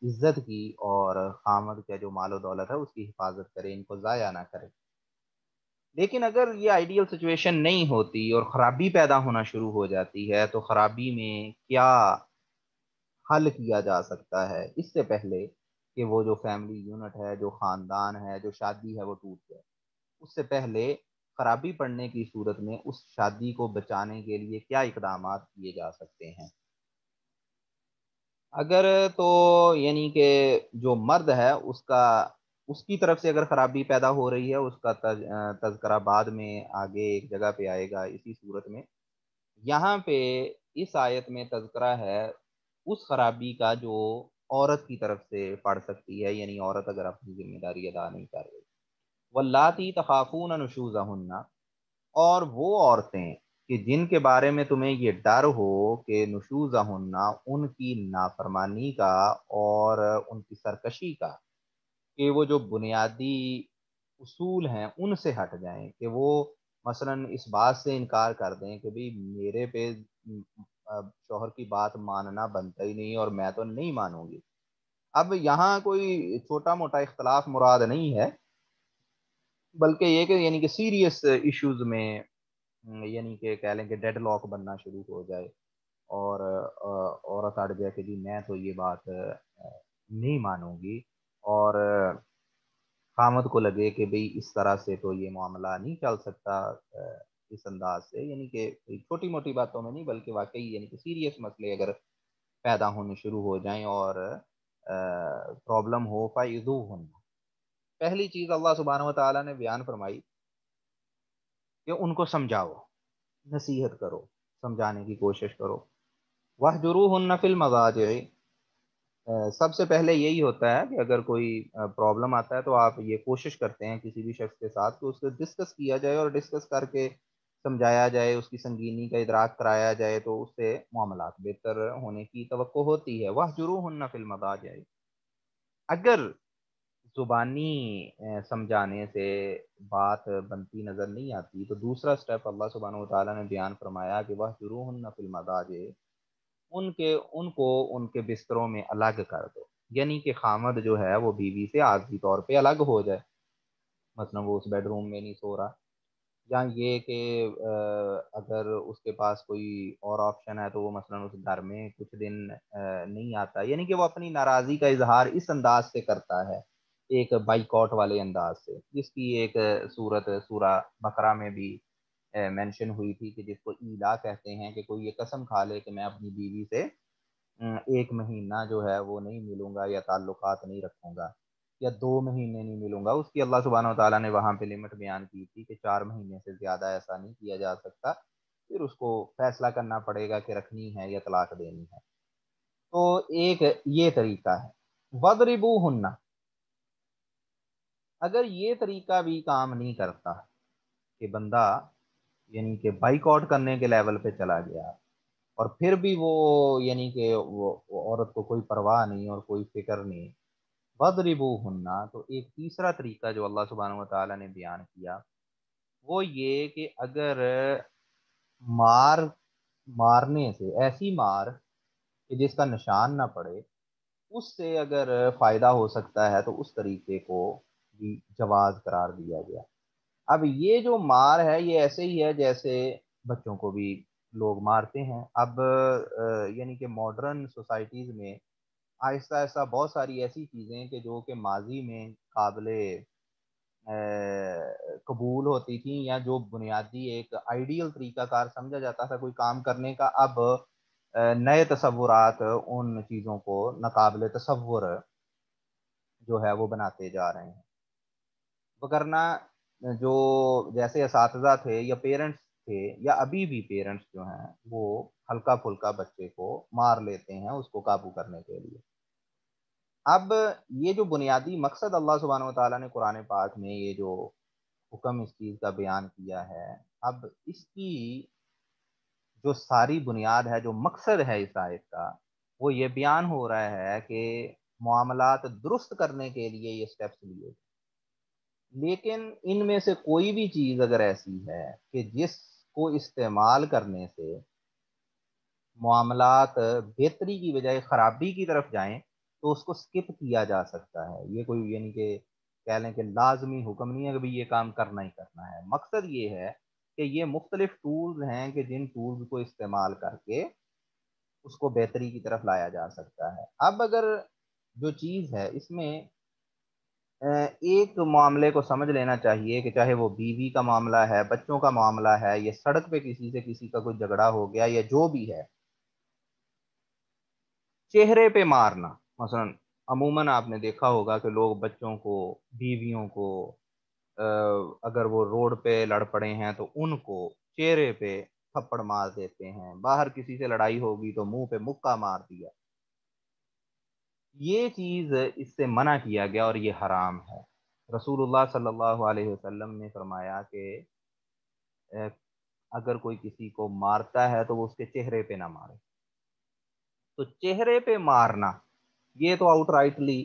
عزت کی اور خامد کا جو مال و دولت ہے اس کی حفاظت کرے، ان کو ضائع نہ کرے۔ لیکن اگر یہ آئیڈیل سچویشن نہیں ہوتی اور خرابی پیدا ہونا شروع ہو جاتی ہے، تو خرابی میں کیا حل کیا جا سکتا ہے اس سے پہلے کہ وہ جو فیملی یونٹ ہے، جو خاندان ہے، جو شادی ہے وہ ٹوٹ جائے؟ اس سے پہلے خرابی پڑنے کی صورت میں اس شادی کو بچانے کے لیے کیا اقدامات کیے جا سکتے ہیں؟ اگر تو یعنی کہ جو مرد ہے اس کی طرف سے اگر خرابی پیدا ہو رہی ہے، اس کا تذکرہ بعد میں آگے ایک جگہ پہ آئے گا اسی صورت میں۔ یہاں پہ اس آیت میں تذکرہ ہے اس خرابی کا جو عورت کی طرف سے پڑ سکتی ہے، یعنی عورت اگر اپنی ذمہ داری ادا نہیں کر رہی۔ واللاتی تخافون نشوزہن، اور وہ عورتیں کہ جن کے بارے میں تمہیں یہ ڈر ہو کہ نشوزہن، ان کی نافرمانی کا اور ان کی سرکشی کا، کہ وہ جو بنیادی اصول ہیں ان سے ہٹ جائیں، کہ وہ مثلا اس بات سے انکار کر دیں کہ بھئی میرے پہ شوہر کی بات ماننا بنتا ہی نہیں اور میں تو نہیں مانوں گی۔ اب یہاں کوئی چھوٹا موٹا اختلاف مراد نہیں ہے، بلکہ یہ کہ یعنی کہ سیریس ایشوز میں یعنی کہ کہہ لیں کہ ڈیڈ لاک بننا شروع ہو جائے، اور عورت اڑ جائے کہ جی میں تو یہ بات نہیں مانوں گی، اور خامد کو لگے کہ بھئی اس طرح سے تو یہ معاملہ نہیں چل سکتا، اس انداز سے، یعنی کہ چھوٹی موٹی باتوں میں نہیں بلکہ واقعی یعنی کہ سیریس مسئلے اگر پیدا ہونے شروع ہو جائیں اور پرابلم ہو، فَإِذُوهُنَّ، پہلی چیز اللہ سبحانہ و تعالیٰ نے بیان فرمائی کہ ان کو سمجھاؤ، نصیحت کرو، سمجھانے کی کوشش کرو۔ وَاهْجُرُوهُنَّ فِي الْمَضَاجِعِ، سب سے پہلے یہی ہوتا ہے کہ اگر کوئی پرابلم آتا ہے تو آپ یہ کوشش کرتے ہیں کسی بھی شخص کے ساتھ کہ اس کو ڈسکس کیا جائے، اور ڈسکس کر کے سمجھایا جائے، اس کی سنگینی کا ادراک کرایا جائے، تو اس سے معاملات بہتر ہونے کی توقع ہوتی ہے۔ وَاهْجُرُوهُنَّ فِي الْمَضَاجِعِ، اگر زبانی سمجھانے سے بات بنتی نظر نہیں آتی تو دوسرا سٹیپ اللہ سبحانہ و تعالیٰ نے بیان فرمایا کہ وَاهْجُرُوهُنَّ فِي الْمَضَاجِعِ، ان کو ان کے بستروں میں الگ کر دو، یعنی کہ خامد جو ہے وہ بیوی سے عارضی طور پہ الگ ہو جائے، مثلا وہ اس بیڈ روم میں نہیں سو رہا، یا یہ کہ اگر اس کے پاس کوئی اور آپشن ہے تو وہ مثلا اس گھر میں کچھ دن نہیں آتا، یعنی کہ وہ اپنی ناراضی کا اظہار اس انداز سے کرتا ہے، ایک بائیکاٹ والے انداز سے، جس کی ایک صورت سورہ بقرہ میں بھی مینشن ہوئی تھی، کہ جس کو ایلا کہتے ہیں، کہ کوئی یہ قسم کھا لے کہ میں اپنی بیوی سے ایک مہینہ جو ہے وہ نہیں ملوں گا یا تعلقات نہیں رکھوں گا یا 2 مہینے نہیں ملوں گا، اس کی اللہ سبحانہ و تعالیٰ نے وہاں پہ لمٹ بیان کی تھی کہ 4 مہینے سے زیادہ ایسا نہیں کیا جا سکتا، پھر اس کو فیصلہ کرنا پڑے گا کہ رکھنی ہے یا طلاق دینی ہے۔ تو ایک یہ طریقہ ہے۔ وَضْرِبُوهُنَّ، اگر یہ طریقہ بھی کام نہیں کرتا کہ بندہ یعنی کہ بائیک آؤٹ کرنے کے لیول پہ چلا گیا اور پھر بھی وہ یعنی کہ وہ عورت کو کوئی پرواہ نہیں اور کوئی فکر نہیں، وَضْرِبُوهُنَّ، تو ایک تیسرا طریقہ جو اللہ سبحانہ و تعالیٰ نے بیان کیا وہ یہ کہ اگر مار مارنے سے، ایسی مار کہ جس کا نشان نہ پڑے، اس سے اگر فائدہ ہو سکتا ہے تو اس طریقے کو بھی جواز قرار دیا گیا۔ اب یہ جو مار ہے یہ ایسے ہی ہے جیسے بچوں کو بھی لوگ مارتے ہیں۔ اب یعنی کہ ماڈرن سوسائٹیز میں آہستہ آہستہ بہت ساری ایسی چیزیں کہ جو کہ ماضی میں قابل قبول ہوتی تھیں یا جو بنیادی ایک آئیڈیل طریقہ کار سمجھا جاتا تھا کوئی کام کرنے کا، اب نئے تصورات ان چیزوں کو ناقابل تصور جو ہے وہ بناتے جا رہے ہیں۔ وگرنہ جو جیسے اساتذہ تھے یا پیرنٹس تھے یا ابھی بھی پیرنٹس جو ہیں وہ ہلکا پھلکا بچے کو مار لیتے ہیں اس کو قابو کرنے کے لیے۔ اب یہ جو بنیادی مقصد اللہ سبحانہ و تعالیٰ نے قرآن پاک میں یہ جو حکم اس چیز کا بیان کیا ہے، اب اس کی جو ساری بنیاد ہے، جو مقصد ہے اس آیت کا، وہ یہ بیان ہو رہا ہے کہ معاملات درست کرنے کے لیے یہ سٹیپس لیے، لیکن ان میں سے کوئی بھی چیز اگر ایسی ہے کہ جس کو استعمال کرنے سے معاملات بہتری کی بجائے خرابی کی طرف جائیں تو اس کو سکپ کیا جا سکتا ہے۔ یہ کوئی یعنی کہ کہہ لیں کہ لازمی حکم نہیں ہے کہ بھئی یہ کام کرنا ہی کرنا ہے۔ مقصد یہ ہے کہ یہ مختلف ٹولز ہیں کہ جن ٹولز کو استعمال کر کے اس کو بہتری کی طرف لایا جا سکتا ہے۔ اب اگر جو چیز ہے اس میں ایک معاملے کو سمجھ لینا چاہیے کہ چاہے وہ بیوی کا معاملہ ہے، بچوں کا معاملہ ہے، یا سڑک پہ کسی سے کسی کا کوئی جھگڑا ہو گیا یا جو بھی ہے، چہرے پہ مارنا مثلا عموماً آپ نے دیکھا ہوگا کہ لوگ بچوں کو، بیویوں کو اگر وہ روڈ پہ لڑ پڑے ہیں تو ان کو چہرے پہ تھپڑ مار دیتے ہیں، باہر کسی سے لڑائی ہوگی تو منہ پہ مکہ مار دیا۔ یہ چیز اس سے منع کیا گیا اور یہ حرام ہے۔ رسول اللہ صلی اللہ علیہ وسلم نے فرمایا کہ اگر کوئی کسی کو مارتا ہے تو وہ اس کے چہرے پہ نہ مارے۔ تو چہرے پہ مارنا یہ تو آؤٹ رائٹلی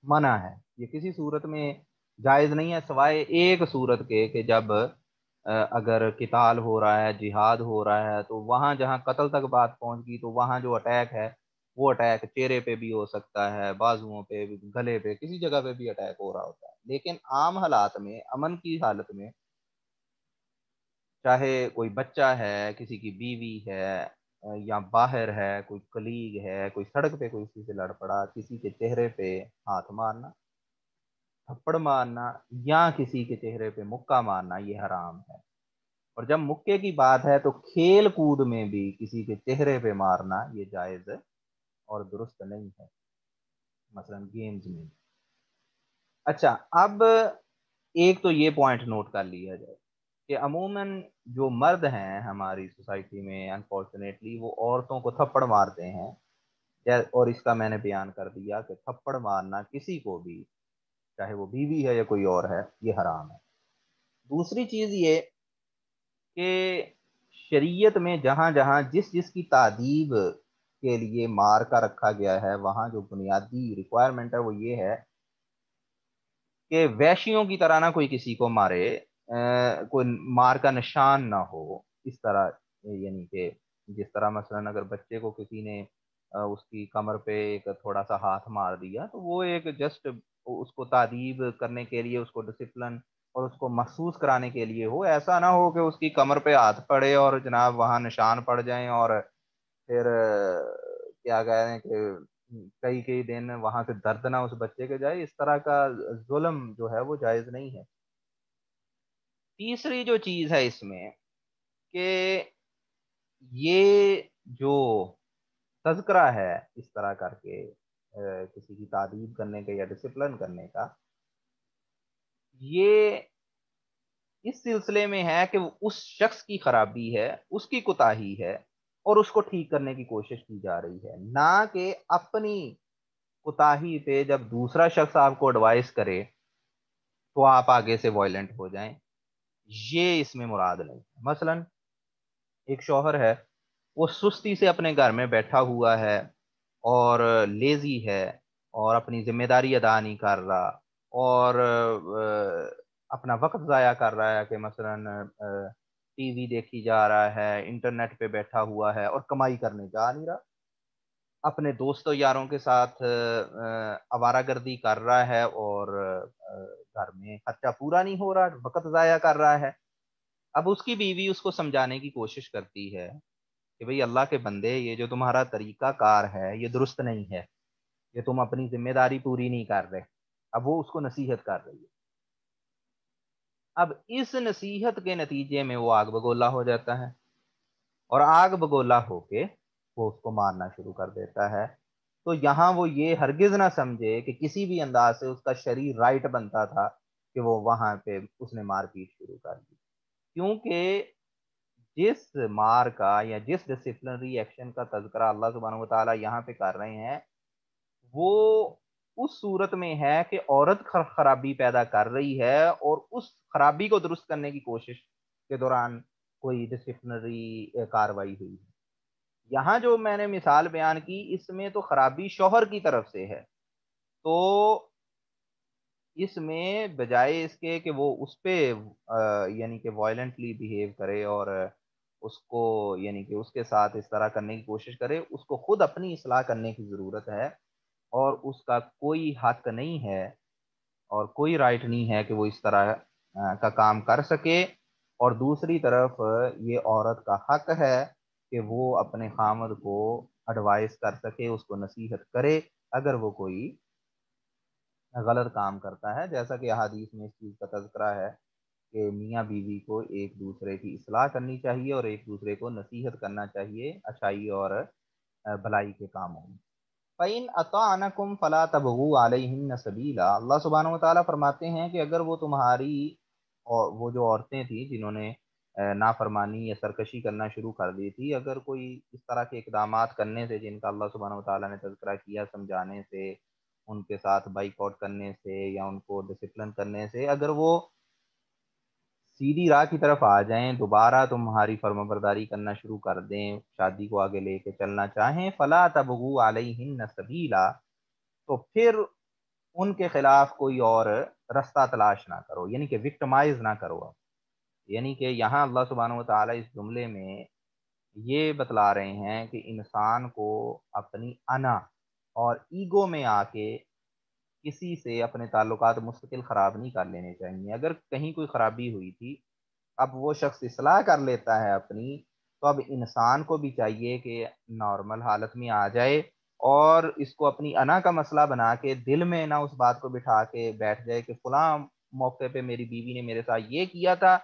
منع ہے، یہ کسی صورت میں جائز نہیں ہے سوائے ایک صورت کے کہ جب اگر قتال ہو رہا ہے، جہاد ہو رہا ہے، تو وہاں جہاں قتل تک بات پہنچ گئی تو وہاں جو اٹیک ہے وہ اٹیک چہرے پہ بھی ہو سکتا ہے، بازوؤں پہ بھی، گلے پہ، کسی جگہ پہ بھی اٹیک ہو رہا ہوتا ہے۔ لیکن عام حالات میں، امن کی حالت میں، چاہے کوئی بچہ ہے، کسی کی بیوی ہے، یا باہر ہے کوئی کلیگ ہے، کوئی سڑک پہ کوئی کسی سے لڑ پڑا، کسی کے چہرے پہ ہاتھ مارنا، تھپڑ مارنا یا کسی کے چہرے پہ مکہ مارنا یہ حرام ہے۔ اور جب مکے کی بات ہے تو کھیل کود میں بھی کسی کے چہرے پہ مارنا یہ جائز اور درست نہیں ہے، مثلا گیمز میں۔ اچھا، اب ایک تو یہ پوائنٹ نوٹ کر لیا جائے کہ عموماً جو مرد ہیں ہماری سوسائٹی میں انفارچونیٹلی وہ عورتوں کو تھپڑ مارتے ہیں، اور اس کا میں نے بیان کر دیا کہ تھپڑ مارنا کسی کو بھی، چاہے وہ بیوی ہے یا کوئی اور ہے، یہ حرام ہے۔ دوسری چیز یہ کہ شریعت میں جہاں جہاں جس جس کی تعدیب کے لیے مار کا رکھا گیا ہے وہاں جو بنیادی ریکوائرمنٹ ہے وہ یہ ہے کہ وحشیوں کی طرح نہ کوئی کسی کو مارے، کوئی مار کا نشان نہ ہو اس طرح، یعنی کہ جس طرح مثلا اگر بچے کو کسی نے اس کی کمر پہ ایک تھوڑا سا ہاتھ مار دیا تو وہ ایک جسٹ اس کو تعدیب کرنے کے لیے، اس کو ڈسپلن اور اس کو محسوس کرانے کے لیے ہو، ایسا نہ ہو کہ اس کی کمر پہ ہاتھ پڑے اور جناب وہاں نشان پڑ جائیں اور پھر کیا کہیں کہ کئی کئی دن وہاں سے درد نہ اس بچے کے جائے۔ اس طرح کا ظلم جو ہے وہ جائز نہیں ہے۔ تیسری جو چیز ہے اس میں کہ یہ جو تذکرہ ہے اس طرح کر کے کسی کی تعدیب کرنے کا یا ڈسپلن کرنے کا، یہ اس سلسلے میں ہے کہ وہ اس شخص کی خرابی ہے، اس کی کوتاہی ہے، اور اس کو ٹھیک کرنے کی کوشش کی جا رہی ہے، نہ کہ اپنی کوتاہی پہ جب دوسرا شخص آپ کو ایڈوائز کرے تو آپ آگے سے وائلنٹ ہو جائیں۔ یہ اس میں مراد نہیں ہے۔ مثلا ایک شوہر ہے، وہ سستی سے اپنے گھر میں بیٹھا ہوا ہے اور لیزی ہے اور اپنی ذمہ داری ادا نہیں کر رہا، اور اپنا وقت ضائع کر رہا ہے کہ مثلا ٹی وی دیکھی جا رہا ہے، انٹرنیٹ پہ بیٹھا ہوا ہے اور کمائی کرنے جا نہیں رہا، اپنے دوستوں یاروں کے ساتھ آوارہ گردی کر رہا ہے اور گھر میں خرچہ پورا نہیں ہو رہا، وقت ضائع کر رہا ہے۔ اب اس کی بیوی اس کو سمجھانے کی کوشش کرتی ہے کہ بھئی اللہ کے بندے، یہ جو تمہارا طریقہ کار ہے یہ درست نہیں ہے، یہ تم اپنی ذمہ داری پوری نہیں کر رہے۔ اب وہ اس کو نصیحت کر رہی ہے، اب اس نصیحت کے نتیجے میں وہ آگ بگولا ہو جاتا ہے، اور آگ بگولا ہو کے وہ اس کو مارنا شروع کر دیتا ہے۔ تو یہاں وہ یہ ہرگز نہ سمجھے کہ کسی بھی انداز سے اس کا شرعی رائٹ بنتا تھا کہ وہ وہاں پہ اس نے مار پیٹ شروع کر دی، کیونکہ جس مار کا یا جس ڈسپلنری ایکشن کا تذکرہ اللہ سبحانہ و تعالیٰ یہاں پہ کر رہے ہیں، وہ اس صورت میں ہے کہ عورت خرابی پیدا کر رہی ہے اور اس خرابی کو درست کرنے کی کوشش کے دوران کوئی ڈسپلنری کاروائی ہوئی ہے۔ یہاں جو میں نے مثال بیان کی، اس میں تو خرابی شوہر کی طرف سے ہے، تو اس میں بجائے اس کے کہ وہ اس پہ یعنی کہ وائلنٹلی بیہیو کرے اور اس کو یعنی کہ اس کے ساتھ اس طرح کرنے کی کوشش کرے، اس کو خود اپنی اصلاح کرنے کی ضرورت ہے، اور اس کا کوئی حق نہیں ہے اور کوئی رائٹ نہیں ہے کہ وہ اس طرح کا کام کر سکے۔ اور دوسری طرف یہ عورت کا حق ہے کہ وہ اپنے خامد کو ایڈوائز کر سکے، اس کو نصیحت کرے اگر وہ کوئی غلط کام کرتا ہے، جیسا کہ احادیث میں اس چیز کا تذکرہ ہے کہ میاں بیوی کو ایک دوسرے کی اصلاح کرنی چاہیے اور ایک دوسرے کو نصیحت کرنا چاہیے اچھائی اور بھلائی کے کاموں میں۔ فَإِنْ أَطَعْنَكُمْ فَلَا تَبْغُوا عَلَيْهِنَّ سَبِيلًا، اللہ سبحانہ وتعالیٰ فرماتے ہیں کہ اگر وہ تمہاری، اور وہ جو عورتیں تھیں جنہوں نے نافرمانی یا سرکشی کرنا شروع کر دی تھی، اگر کوئی اس طرح کے اقدامات کرنے سے جن کا اللہ سبحانہ وتعالیٰ نے تذکرہ کیا، سمجھانے سے، ان کے ساتھ بائک آؤٹ کرنے سے یا ان کو ڈسپلن کرنے سے، اگر وہ سیدھی راہ کی طرف آ جائیں، دوبارہ تمہاری فرما برداری کرنا شروع کر دیں، شادی کو آگے لے کے چلنا چاہیں، فلا تبغوا علیہن سبیلا، تو پھر ان کے خلاف کوئی اور رستہ تلاش نہ کرو، یعنی کہ وکٹمائز نہ کرو۔ یعنی کہ یہاں اللہ سبحانہ و تعالیٰ اس جملے میں یہ بتلا رہے ہیں کہ انسان کو اپنی انا اور ایگو میں آ کے کسی سے اپنے تعلقات مستقل خراب نہیں کر لینے چاہیے۔ اگر کہیں کوئی خرابی ہوئی تھی، اب وہ شخص اصلاح کر لیتا ہے اپنی، تو اب انسان کو بھی چاہیے کہ نارمل حالت میں آ جائے اور اس کو اپنی انا کا مسئلہ بنا کے دل میں نہ اس بات کو بٹھا کے بیٹھ جائے کہ فلاں موقع پہ میری بیوی نے میرے ساتھ یہ کیا تھا،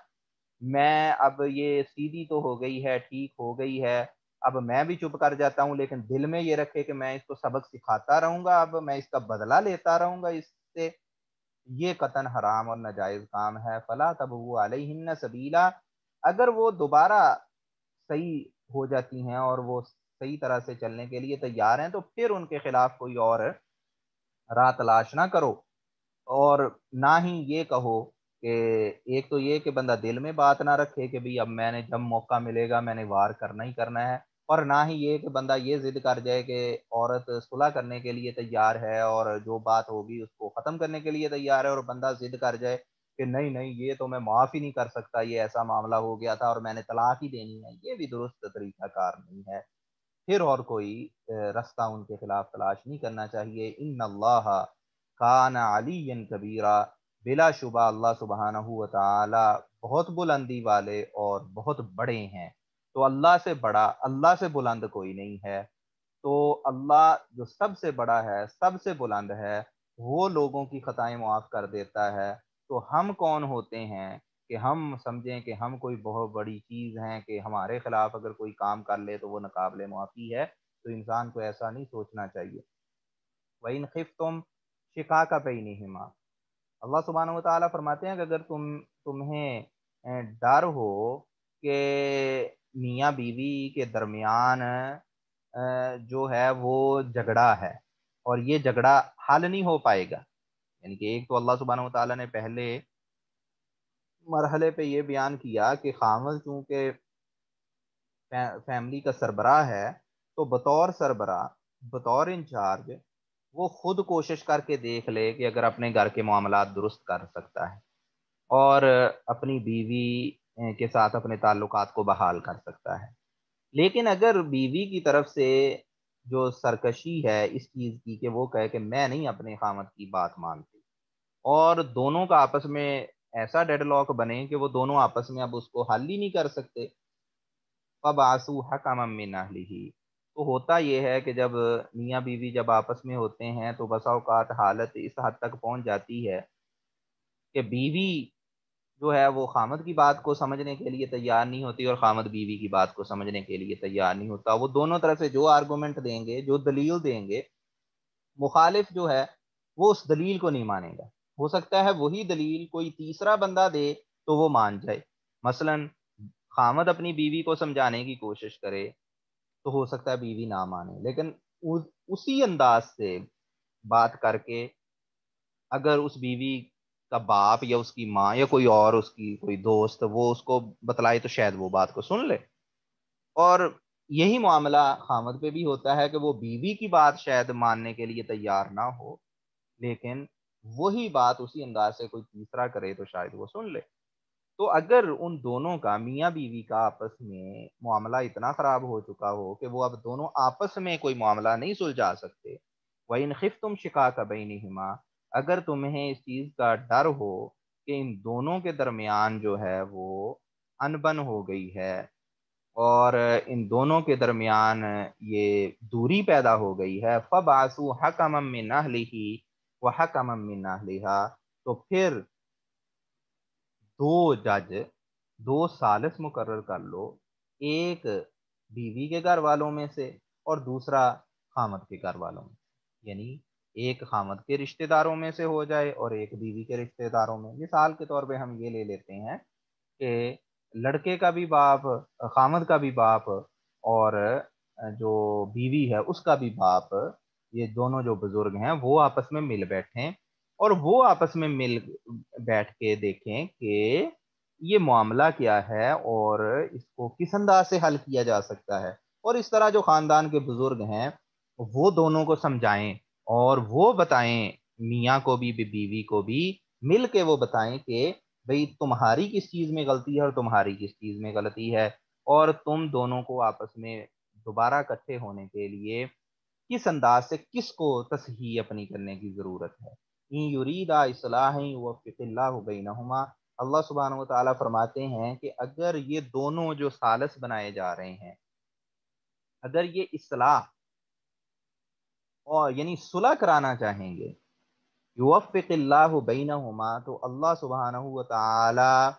میں اب یہ سیدھی تو ہو گئی ہے، ٹھیک ہو گئی ہے، اب میں بھی چپ کر جاتا ہوں، لیکن دل میں یہ رکھے کہ میں اس کو سبق سکھاتا رہوں گا، اب میں اس کا بدلہ لیتا رہوں گا اس سے، یہ قطعاً حرام اور ناجائز کام ہے۔ فلا تبغوا علیہن سبیلا، اگر وہ دوبارہ صحیح ہو جاتی ہیں اور وہ صحیح طرح سے چلنے کے لیے تیار ہیں، تو پھر ان کے خلاف کوئی اور راہ تلاش نہ کرو، اور نہ ہی یہ کہو کہ ایک تو یہ کہ بندہ دل میں بات نہ رکھے کہ بھئی اب میں نے جب موقع ملے گا میں نے وار کرنا ہی کرنا ہے، اور نہ ہی یہ کہ بندہ یہ ضد کر جائے کہ عورت صلح کرنے کے لیے تیار ہے اور جو بات ہوگی اس کو ختم کرنے کے لیے تیار ہے، اور بندہ ضد کر جائے کہ نہیں نہیں یہ تو میں معاف ہی نہیں کر سکتا، یہ ایسا معاملہ ہو گیا تھا اور میں نے طلاق ہی دینی ہے، یہ بھی درست طریقہ کار نہیں ہے۔ پھر اور کوئی رستہ ان کے خلاف تلاش نہیں کرنا چاہیے۔ ان اللہ کان علی کبیرہ، بلا شبہ اللہ سبحانہ و تعالی بہت بلندی والے اور بہت بڑے ہیں، تو اللہ سے بڑا، اللہ سے بلند کوئی نہیں ہے۔ تو اللہ جو سب سے بڑا ہے، سب سے بلند ہے، وہ لوگوں کی خطائیں معاف کر دیتا ہے، تو ہم کون ہوتے ہیں کہ ہم سمجھیں کہ ہم کوئی بہت بڑی چیز ہیں کہ ہمارے خلاف اگر کوئی کام کر لے تو وہ ناقابل معافی ہے۔ تو انسان کو ایسا نہیں سوچنا چاہیے۔ وَإِنْ خِفْتُمْ شِقَاقَ بَيْنِهِمَا، اللہ سبحانہ و تعالیٰ فرماتے ہیں کہ اگر تمہیں ڈر ہو کہ میاں بیوی کے درمیان جو ہے وہ جھگڑا ہے اور یہ جھگڑا حل نہیں ہو پائے گا، یعنی کہ ایک تو اللہ سبحانہ و تعالیٰ نے پہلے مرحلے پہ یہ بیان کیا کہ خاوند چونکہ فیملی کا سربراہ ہے تو بطور سربراہ، بطور انچارج، وہ خود کوشش کر کے دیکھ لے کہ اگر اپنے گھر کے معاملات درست کر سکتا ہے اور اپنی بیوی کے ساتھ اپنے تعلقات کو بحال کر سکتا ہے۔ لیکن اگر بیوی کی طرف سے جو سرکشی ہے اس چیز کی کہ وہ کہے کہ میں نہیں اپنے خامد کی بات مانتی، اور دونوں کا آپس میں ایسا ڈیڈ لاک بنے کہ وہ دونوں آپس میں اب اس کو حل ہی نہیں کر سکتے، فَبَعَثُوا حَكَمًا مِّنْ أَهْلِهِ، تو ہوتا یہ ہے کہ جب میاں بیوی جب آپس میں ہوتے ہیں تو بسا اوقات حالت اس حد تک پہنچ جاتی ہے کہ بیوی جو ہے وہ خامد کی بات کو سمجھنے کے لیے تیار نہیں ہوتی اور خامد بیوی کی بات کو سمجھنے کے لیے تیار نہیں ہوتا۔ وہ دونوں طرف سے جو آرگومنٹ دیں گے، جو دلیل دیں گے، مخالف جو ہے وہ اس دلیل کو نہیں مانے گا۔ ہو سکتا ہے وہی دلیل کوئی تیسرا بندہ دے تو وہ مان جائے، مثلا خامد اپنی بیوی کو سمجھانے کی کوشش کرے تو ہو سکتا ہے بیوی نہ مانے، لیکن اسی انداز سے بات کر کے اگر اس بیوی کا باپ یا اس کی ماں یا کوئی اور اس کی کوئی دوست وہ اس کو بتلائے تو شاید وہ بات کو سن لے۔ اور یہی معاملہ خامد پہ بھی ہوتا ہے کہ وہ بیوی کی بات شاید ماننے کے لیے تیار نہ ہو، لیکن وہی بات اسی انداز سے کوئی تیسرا کرے تو شاید وہ سن لے۔ تو اگر ان دونوں کا، میاں بیوی کا آپس میں معاملہ اتنا خراب ہو چکا ہو کہ وہ اب دونوں آپس میں کوئی معاملہ نہیں سلجھا سکتے، وَإِنْ خِفْتُمْ شِقَاقَ بَيْنِهِمَا، اگر تمہیں اس چیز کا ڈر ہو کہ ان دونوں کے درمیان جو ہے وہ انبن ہو گئی ہے اور ان دونوں کے درمیان یہ دوری پیدا ہو گئی ہے، فَبَعَثُوا حَكَمًا مِّنْ أَهْلِهِ وَحَكَمًا مِّنْ أَهْلِهَا، تو پھر دو جج، دو ثالث مقرر کر لو، ایک بیوی کے گھر والوں میں سے اور دوسرا خامد کے گھر والوں میں سے، یعنی ایک خامد کے رشتہ داروں میں سے ہو جائے اور ایک بیوی کے رشتہ داروں میں۔ مثال کے طور پہ ہم یہ لے لیتے ہیں کہ لڑکے کا بھی باپ، خامد کا بھی باپ اور جو بیوی ہے اس کا بھی باپ، یہ دونوں جو بزرگ ہیں وہ آپس میں مل بیٹھیں اور وہ آپس میں مل بیٹھ کے دیکھیں کہ یہ معاملہ کیا ہے اور اس کو کس انداز سے حل کیا جا سکتا ہے، اور اس طرح جو خاندان کے بزرگ ہیں وہ دونوں کو سمجھائیں اور وہ بتائیں، میاں کو بھی بیوی کو بھی مل کے وہ بتائیں کہ بھئی تمہاری کس چیز میں غلطی ہے اور تمہاری کس چیز میں غلطی ہے، اور تم دونوں کو آپس میں دوبارہ اکٹھے ہونے کے لیے کس انداز سے کس کو تصحیح اپنی کرنے کی ضرورت ہے۔ ان یریدا اصلاحا یوفق اللہ بینہما، اللہ سبحانہ و تعالیٰ فرماتے ہیں کہ اگر یہ دونوں جو ثالث بنائے جا رہے ہیں، اگر یہ اصلاح اور یعنی صلح کرانا چاہیں گے، یوفق اللہ بینہما، تو اللہ سبحانہ و تعالیٰ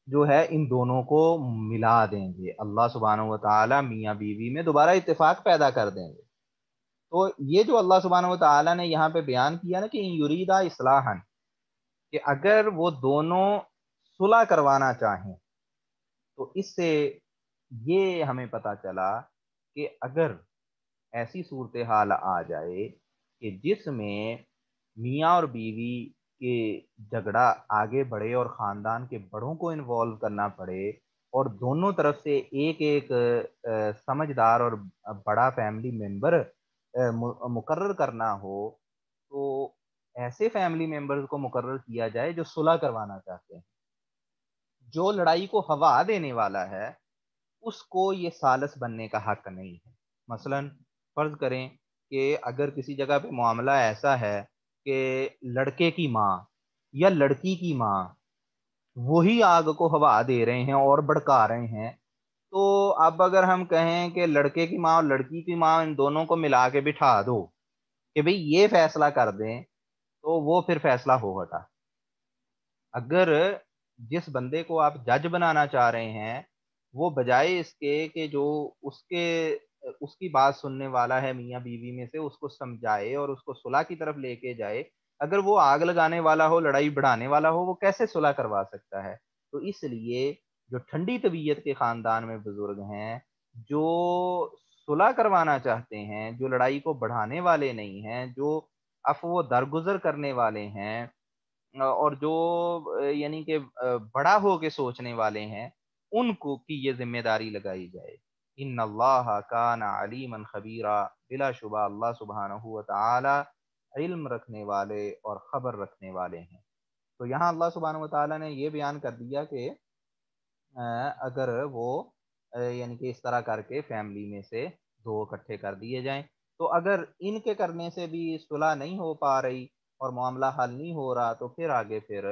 جو ہے ان دونوں کو ملا دیں گے، اللہ سبحانہ و تعالیٰ میاں بیوی میں دوبارہ اتفاق پیدا کر دیں گے۔ تو یہ جو اللہ سبحانہ و تعالیٰ نے یہاں پہ بیان کیا نا کہ ان یریدا اصلاحا، کہ اگر وہ دونوں صلح کروانا چاہیں، تو اس سے یہ ہمیں پتہ چلا کہ اگر ایسی صورتحال آ جائے کہ جس میں میاں اور بیوی کے جھگڑا آگے بڑھے اور خاندان کے بڑوں کو انوالو کرنا پڑے اور دونوں طرف سے ایک ایک سمجھدار اور بڑا فیملی ممبر مقرر کرنا ہو، تو ایسے فیملی ممبرز کو مقرر کیا جائے جو صلح کروانا چاہتے ہیں۔ جو لڑائی کو ہوا دینے والا ہے اس کو یہ ثالث بننے کا حق نہیں ہے۔ مثلا فرض کریں کہ اگر کسی جگہ پہ معاملہ ایسا ہے کہ لڑکے کی ماں یا لڑکی کی ماں وہی آگ کو ہوا دے رہے ہیں اور بھڑکا رہے ہیں، تو اب اگر ہم کہیں کہ لڑکے کی ماں اور لڑکی کی ماں ان دونوں کو ملا کے بٹھا دو کہ بھئی یہ فیصلہ کر دیں، تو وہ پھر فیصلہ ہو ہٹا۔ اگر جس بندے کو آپ جج بنانا چاہ رہے ہیں وہ بجائے اس کے کہ جو اس کی بات سننے والا ہے میاں بیوی میں سے، اس کو سمجھائے اور اس کو صلح کی طرف لے کے جائے، اگر وہ آگ لگانے والا ہو، لڑائی بڑھانے والا ہو، وہ کیسے صلح کروا سکتا ہے؟ تو اس لیے جو ٹھنڈی طبیعت کے خاندان میں بزرگ ہیں، جو صلح کروانا چاہتے ہیں، جو لڑائی کو بڑھانے والے نہیں ہیں، جو عفو و درگزر کرنے والے ہیں، اور جو یعنی کہ بڑا ہو کے سوچنے والے ہیں، ان کو کی یہ ذمہ داری لگائی جائے۔ ان اللہ کان علیما خبیرا، بلا شبہ اللہ سبحانہ و تعالی علم رکھنے والے اور خبر رکھنے والے ہیں۔ تو یہاں اللہ سبحانہ و تعالی نے یہ بیان کر دیا کہ اگر وہ یعنی کہ اس طرح کر کے فیملی میں سے دو اکٹھے کر دیے جائیں، تو اگر ان کے کرنے سے بھی صلح نہیں ہو پا رہی اور معاملہ حل نہیں ہو رہا، تو پھر آگے پھر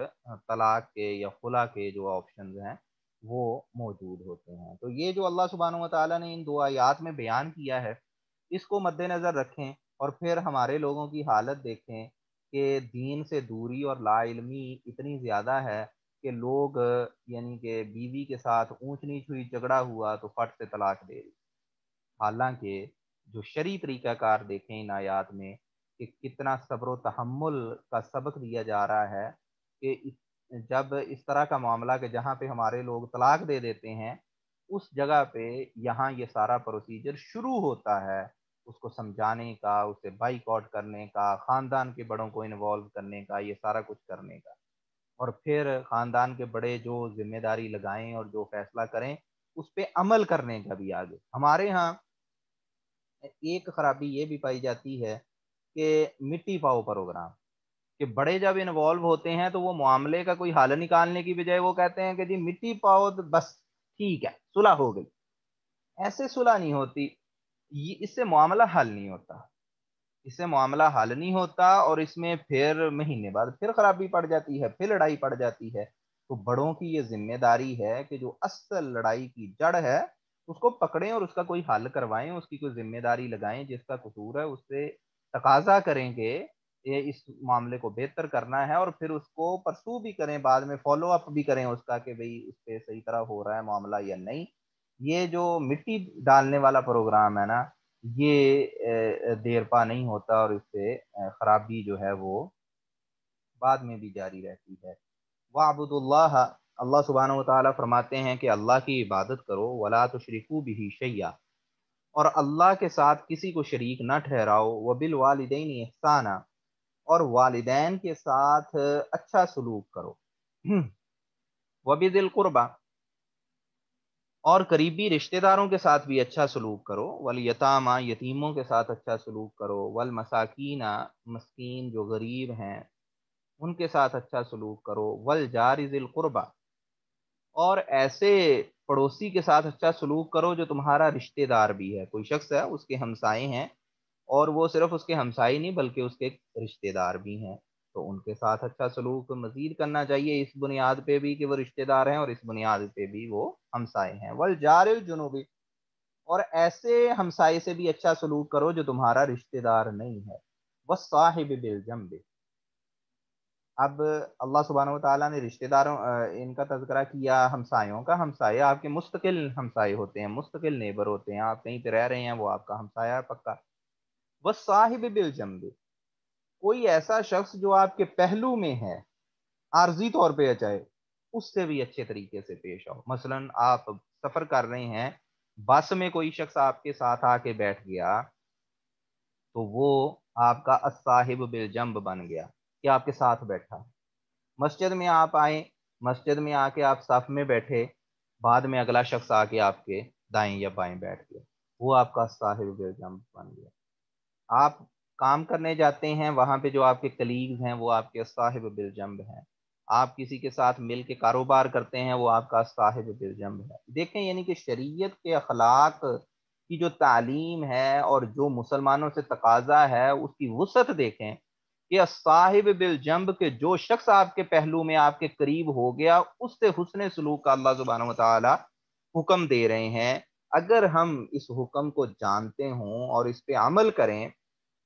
طلاق کے یا خلا کے جو آپشنز ہیں وہ موجود ہوتے ہیں۔ تو یہ جو اللہ سبحانہ و تعالیٰ نے ان دو آیات میں بیان کیا ہے، اس کو مد نظر رکھیں، اور پھر ہمارے لوگوں کی حالت دیکھیں کہ دین سے دوری اور لا علمی اتنی زیادہ ہے کہ لوگ یعنی کہ بیوی کے ساتھ اونچ نیچ ہوئی، جھگڑا ہوا تو فٹ سے طلاق دے دی۔ حالانکہ جو شرعی طریقہ کار دیکھیں ان آیات میں کہ کتنا صبر و تحمل کا سبق دیا جا رہا ہے، کہ جب اس طرح کا معاملہ کہ جہاں پہ ہمارے لوگ طلاق دے دیتے ہیں، اس جگہ پہ یہاں یہ سارا پروسیجر شروع ہوتا ہے، اس کو سمجھانے کا، اسے بائک آؤٹ کرنے کا، خاندان کے بڑوں کو انوالو کرنے کا، یہ سارا کچھ کرنے کا، اور پھر خاندان کے بڑے جو ذمہ داری لگائیں اور جو فیصلہ کریں اس پہ عمل کرنے کا بھی آگے۔ ہمارے ہاں ایک خرابی یہ بھی پائی جاتی ہے کہ مٹی پاؤ پروگرام، کہ بڑے جب انوالو ہوتے ہیں تو وہ معاملے کا کوئی حل نکالنے کی بجائے وہ کہتے ہیں کہ جی مٹی پاؤ تو بس ٹھیک ہے، صلح ہو گئی۔ ایسے صلح نہیں ہوتی، اس سے معاملہ حل نہیں ہوتا، اس سے معاملہ حل نہیں ہوتا، اور اس میں پھر مہینے بعد پھر خرابی پڑ جاتی ہے، پھر لڑائی پڑ جاتی ہے۔ تو بڑوں کی یہ ذمہ داری ہے کہ جو اصل لڑائی کی جڑ ہے اس کو پکڑیں اور اس کا کوئی حل کروائیں، اس کی کوئی ذمہ داری لگائیں، جس کا قصور ہے اس سے تقاضا کریں کہ یہ اس معاملے کو بہتر کرنا ہے، اور پھر اس کو پرسو بھی کریں، بعد میں فالو اپ بھی کریں اس کا کہ بھئی اس پہ صحیح طرح ہو رہا ہے معاملہ یا نہیں۔ یہ جو مٹی ڈالنے والا پروگرام ہے نا، یہ دیر پا نہیں ہوتا، اور اس سے خرابی جو ہے وہ بعد میں بھی جاری رہتی ہے۔ وَاعْبُدُوا اللَّهَ، اللہ سبحانہ و تعالیٰ فرماتے ہیں کہ اللہ کی عبادت کرو، وَلَا تُشْرِكُوا بِهِ شَيْئًا، اور اللہ کے ساتھ کسی کو شریک نہ ٹھہراؤ، وَبِالْوَالِدَيْنِ إِحْسَانًا، اور والدین کے ساتھ اچھا سلوک کرو، وَبِذِي الْقُرْبَى، اور قریبی رشتہ داروں کے ساتھ بھی اچھا سلوک کرو، والیتامى، یتیموں کے ساتھ اچھا سلوک کرو، والمساکین، مسکین جو غریب ہیں ان کے ساتھ اچھا سلوک کرو، والجار ذی القربى، اور ایسے پڑوسی کے ساتھ اچھا سلوک کرو جو تمہارا رشتہ دار بھی ہے، کوئی شخص ہے اس کے ہمسائے ہیں، اور وہ صرف اس کے ہمسائے نہیں بلکہ اس کے رشتہ دار بھی ہیں، تو ان کے ساتھ اچھا سلوک مزید کرنا چاہیے، اس بنیاد پہ بھی کہ وہ رشتہ دار ہیں اور اس بنیاد پہ بھی وہ ہمسائے ہیں۔ والجار الجنوبی، اور ایسے ہمسائے سے بھی اچھا سلوک کرو جو تمہارا رشتہ دار نہیں ہے۔ والصاحب بالجنب، اب اللہ سبحانہ و تعالیٰ نے رشتہ داروں ان کا تذکرہ کیا، ہمسایوں کا، ہمسائے آپ کے مستقل ہمسائے ہوتے ہیں، مستقل نیبر ہوتے ہیں، آپ کہیں پہ رہ رہے ہیں وہ آپ کا ہمسایہ ہے پکا۔ والصاحب بالجنب، کوئی ایسا شخص جو آپ کے پہلو میں ہے، عارضی طور پہ اچائے، اس سے بھی اچھے طریقے سے پیش آؤ۔ مثلا آپ سفر کر رہے ہیں، بس میں کوئی شخص آپ کے ساتھ آ کے بیٹھ گیا، تو وہ آپ کا الصاحب بالجنب بن گیا کہ آپ کے ساتھ بیٹھا۔ مسجد میں آپ آئیں، مسجد میں آ کے آپ صف میں بیٹھے، بعد میں اگلا شخص آ کے آپ کے دائیں یا بائیں بیٹھ گیا، وہ آپ کا صاحب بالجنب بن گیا۔ آپ کام کرنے جاتے ہیں، وہاں پہ جو آپ کے کلیگز ہیں وہ آپ کے صاحب بالجنب ہیں، آپ کسی کے ساتھ مل کے کاروبار کرتے ہیں، وہ آپ کا صاحب بالجنب ہے۔ دیکھیں یعنی کہ شریعت کے اخلاق کی جو تعلیم ہے اور جو مسلمانوں سے تقاضا ہے اس کی وسعت دیکھیں کہ صاحب بالجنب کے جو شخص آپ کے پہلو میں آپ کے قریب ہو گیا، اس سے حسن سلوک کا اللہ سبحانہ و تعالی حکم دے رہے ہیں۔ اگر ہم اس حکم کو جانتے ہوں اور اس پہ عمل کریں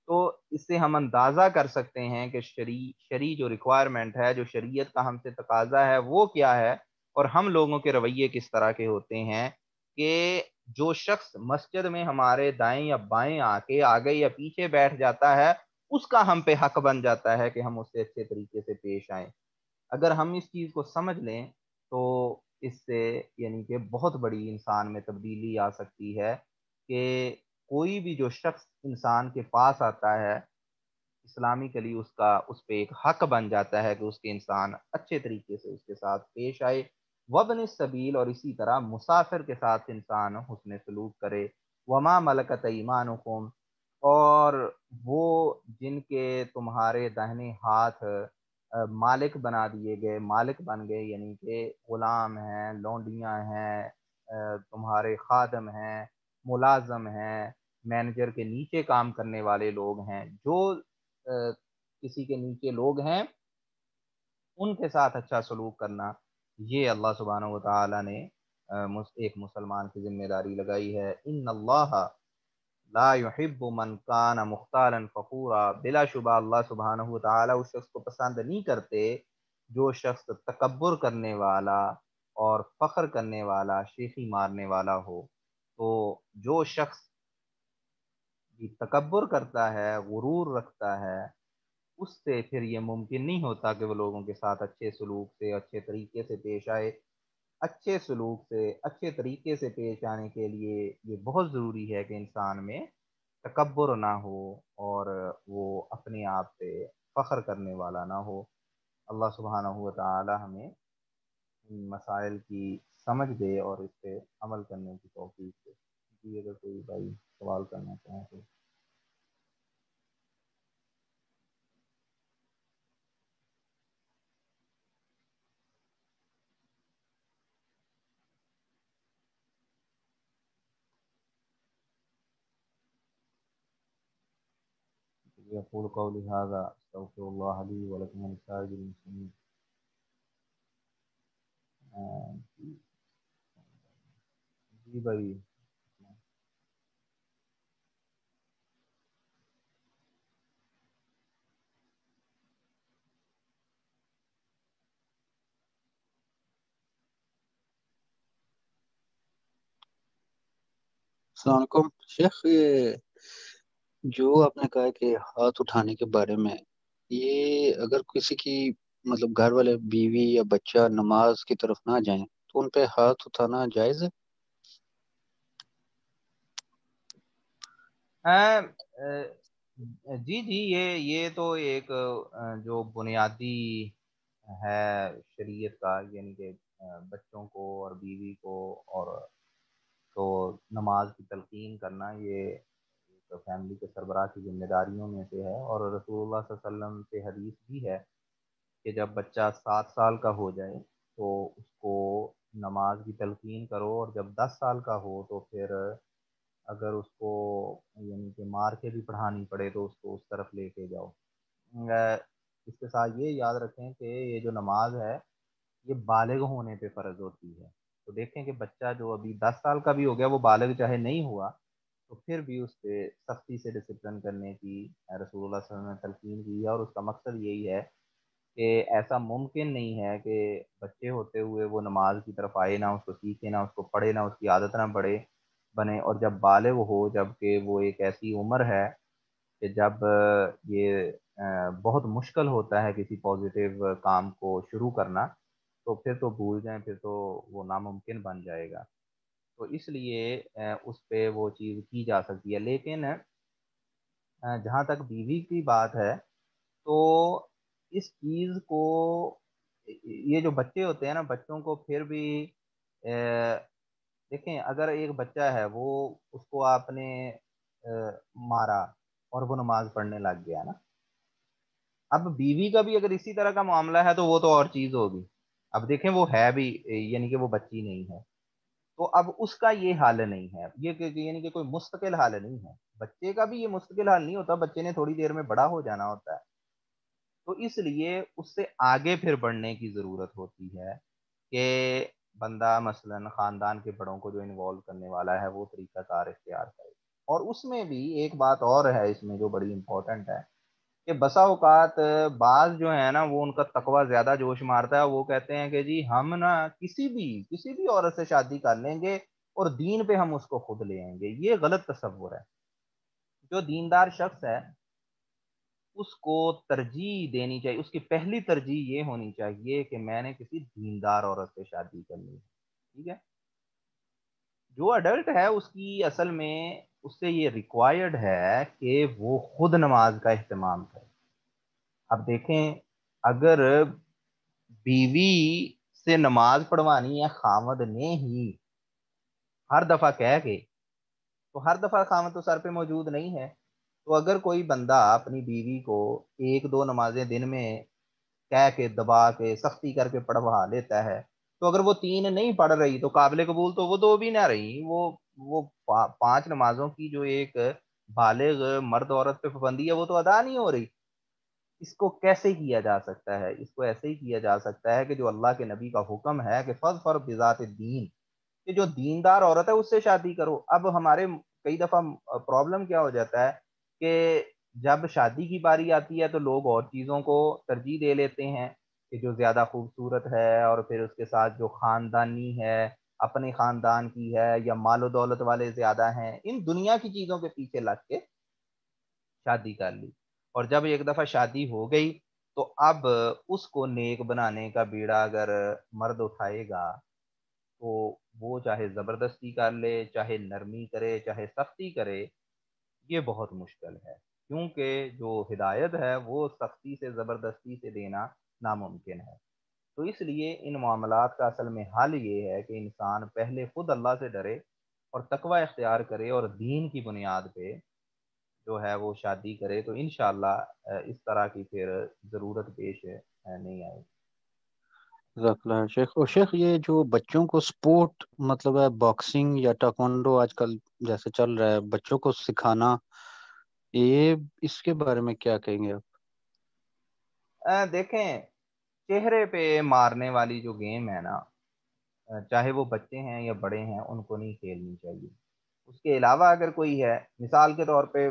تو اس سے ہم اندازہ کر سکتے ہیں کہ شرعی جو ریکوائرمنٹ ہے، جو شریعت کا ہم سے تقاضا ہے وہ کیا ہے، اور ہم لوگوں کے رویے کس طرح کے ہوتے ہیں کہ جو شخص مسجد میں ہمارے دائیں یا بائیں آ کے آگے یا پیچھے بیٹھ جاتا ہے اس کا ہم پہ حق بن جاتا ہے کہ ہم اس سے اچھے طریقے سے پیش آئیں۔ اگر ہم اس چیز کو سمجھ لیں تو اس سے یعنی کہ بہت بڑی انسان میں تبدیلی آ سکتی ہے کہ کوئی بھی جو شخص انسان کے پاس آتا ہے اسلامی کلی اس پہ ایک حق بن جاتا ہے کہ اس کے انسان اچھے طریقے سے اس کے ساتھ پیش آئے، وابن السبیل، اور اسی طرح مسافر کے ساتھ انسان حسن سلوک کرے، وما ملکت ایمانکم، اور وہ جن کے تمہارے داہنے ہاتھ مالک بنا دیے گئے، مالک بن گئے، یعنی کہ غلام ہیں، لونڈیاں ہیں، تمہارے خادم ہیں، ملازم ہیں، مینیجر کے نیچے کام کرنے والے لوگ ہیں، جو کسی کے نیچے لوگ ہیں ان کے ساتھ اچھا سلوک کرنا، یہ اللہ سبحانہ و تعالی نے ایک مسلمان کی ذمہ داری لگائی ہے۔ ان اللہ لا يحب من کان مختالا فخورا، بلا شبہ اللہ سبحانہ و تعالی اس شخص کو پسند نہیں کرتے جو شخص تکبر کرنے والا اور فخر کرنے والا، شیخی مارنے والا ہو۔ تو جو شخص تکبر کرتا ہے، غرور رکھتا ہے، اس سے پھر یہ ممکن نہیں ہوتا کہ وہ لوگوں کے ساتھ اچھے سلوک سے، اچھے طریقے سے پیش آئے۔ اچھے سلوک سے، اچھے طریقے سے پیش آنے کے لیے یہ بہت ضروری ہے کہ انسان میں تکبر نہ ہو اور وہ اپنے آپ پہ فخر کرنے والا نہ ہو۔ اللہ سبحانہ و تعالی ہمیں ان مسائل کی سمجھ دے اور اس پہ عمل کرنے کی توفیق دے۔ جی اگر کوئی بھائی سوال کرنا چاہیں تو۔ يقول قولي هذا استغفر الله لي ولكم ولسائر المسلمين۔ جی بھائی۔ السلام علیکم شیخ، یہ جو آپ نے کہا کہ ہاتھ اٹھانے کے بارے میں، یہ اگر کسی کی مطلب گھر والے بیوی یا بچہ نماز کی طرف نہ جائیں تو ان پہ ہاتھ اٹھانا جائز ہے؟ جی جی، یہ تو ایک جو بنیادی ہے شریعت کا، یعنی کہ بچوں کو اور بیوی کو اور تو نماز کی تلقین کرنا، یہ ایک فیملی کے سربراہ کی ذمہ داریوں میں سے ہے، اور رسول اللہ صلی اللہ علیہ وسلم سے حدیث بھی ہے کہ جب بچہ 7 سال کا ہو جائے تو اس کو نماز کی تلقین کرو، اور جب 10 سال کا ہو تو پھر اگر اس کو یعنی کہ مار کے بھی پڑھانی پڑے تو اس کو اس طرف لے کے جاؤ۔ اس کے ساتھ یہ یاد رکھیں کہ یہ جو نماز ہے یہ بالغ ہونے پہ فرض ہوتی ہے۔ تو دیکھیں کہ بچہ جو ابھی 10 سال کا بھی ہو گیا، وہ بالغ چاہے نہیں ہوا تو پھر بھی اس پہ سختی سے ڈسپلن کرنے کی رسول اللہ صلی اللہ علیہ وسلم نے تلقین کی ہے، اور اس کا مقصد یہی ہے کہ ایسا ممکن نہیں ہے کہ بچے ہوتے ہوئے وہ نماز کی طرف آئے، نہ اس کو سیکھے، نہ اس کو پڑھے، نہ اس کی عادت نہ پڑے بنے، اور جب بالغ ہو، جب کہ وہ ایک ایسی عمر ہے کہ جب یہ بہت مشکل ہوتا ہے کسی پازیٹیو کام کو شروع کرنا، تو پھر تو بھول جائیں، پھر تو وہ ناممکن بن جائے گا۔ تو اس لیے اس پہ وہ چیز کی جا سکتی ہے، لیکن جہاں تک بیوی کی بات ہے تو اس چیز کو، یہ جو بچے ہوتے ہیں نا، بچوں کو پھر بھی دیکھیں، اگر ایک بچہ ہے وہ اس کو آپ نے مارا اور وہ نماز پڑھنے لگ گیا نا، اب بیوی کا بھی اگر اسی طرح کا معاملہ ہے تو وہ تو اور چیز ہوگی۔ اب دیکھیں وہ ہے بھی یعنی کہ وہ بچی نہیں ہے، تو اب اس کا یہ حال نہیں ہے، یہ یعنی کہ کوئی مستقل حال نہیں ہے، بچے کا بھی یہ مستقل حال نہیں ہوتا، بچے نے تھوڑی دیر میں بڑا ہو جانا ہوتا ہے۔ تو اس لیے اس سے آگے پھر بڑھنے کی ضرورت ہوتی ہے کہ بندہ مثلا خاندان کے بڑوں کو جو انوالو کرنے والا ہے وہ طریقہ کار اختیار کرے۔ اور اس میں بھی ایک بات اور ہے اس میں جو بڑی امپورٹنٹ ہے کہ بسا اوقات بعض جو ہے نا وہ ان کا تقوی زیادہ جوش مارتا ہے، وہ کہتے ہیں کہ جی ہم نا کسی بھی عورت سے شادی کر لیں گے، اور دین پہ ہم اس کو خود لے آئیں گے. یہ غلط تصور ہے. جو دیندار شخص ہے اس کو ترجیح دینی چاہیے، اس کی پہلی ترجیح یہ ہونی چاہیے کہ میں نے کسی دیندار عورت سے شادی کرنی ہے. ٹھیک ہے. جو اڈلٹ ہے اس کی اصل میں اس سے یہ ریکوائرڈ ہے کہ وہ خود نماز کا اہتمام کرے. اب دیکھیں، اگر بیوی سے نماز پڑھوانی ہے خامد نے ہی ہر دفعہ کہہ کے، تو ہر دفعہ خامد تو سر پہ موجود نہیں ہے. تو اگر کوئی بندہ اپنی بیوی کو ایک دو نمازیں دن میں کہہ کے دبا کے سختی کر کے پڑھوا لیتا ہے، تو اگر وہ تین نہیں پڑھ رہی تو قابل قبول تو وہ دو بھی نہ رہی، وہ پانچ نمازوں کی جو ایک بالغ مرد عورت پہ پابندی ہے وہ تو ادا نہیں ہو رہی. اس کو کیسے کیا جا سکتا ہے؟ اس کو ایسے ہی کیا جا سکتا ہے کہ جو اللہ کے نبی کا حکم ہے کہ فظفر بذات الدین، کہ جو دیندار عورت ہے اس سے شادی کرو. اب ہمارے کئی دفعہ پرابلم کیا ہو جاتا ہے کہ جب شادی کی باری آتی ہے تو لوگ اور چیزوں کو ترجیح دے لیتے ہیں کہ جو زیادہ خوبصورت ہے، اور پھر اس کے ساتھ جو خاندانی ہے، اپنے خاندان کی ہے، یا مال و دولت والے زیادہ ہیں، ان دنیا کی چیزوں کے پیچھے لگ کے شادی کر لی. اور جب ایک دفعہ شادی ہو گئی تو اب اس کو نیک بنانے کا بیڑا اگر مرد اٹھائے گا تو وہ چاہے زبردستی کر لے، چاہے نرمی کرے، چاہے سختی کرے، یہ بہت مشکل ہے. کیونکہ جو ہدایت ہے وہ سختی سے زبردستی سے دینا ناممکن ہے. تو اس لیے ان معاملات کا اصل میں حل یہ ہے کہ انسان پہلے خود اللہ سے ڈرے اور تقوی اختیار کرے اور دین کی بنیاد پہ جو ہے وہ شادی کرے، تو انشاءاللہ اس طرح کی پھر ضرورت پیش نہیں آئے. جزاک اللہ خیر شیخ. اور شیخ یہ جو بچوں کو سپورٹ مطلب ہے باکسنگ یا ٹاکوانڈو آج کل جیسے چل رہا ہے بچوں کو سکھانا، یہ اس کے بارے میں کیا کہیں گے آپ؟ دیکھیں، چہرے پہ مارنے والی جو گیم ہے نا، چاہے وہ بچے ہیں یا بڑے ہیں، ان کو نہیں کھیلنی چاہیے. اس کے علاوہ اگر کوئی ہے، مثال کے طور پہ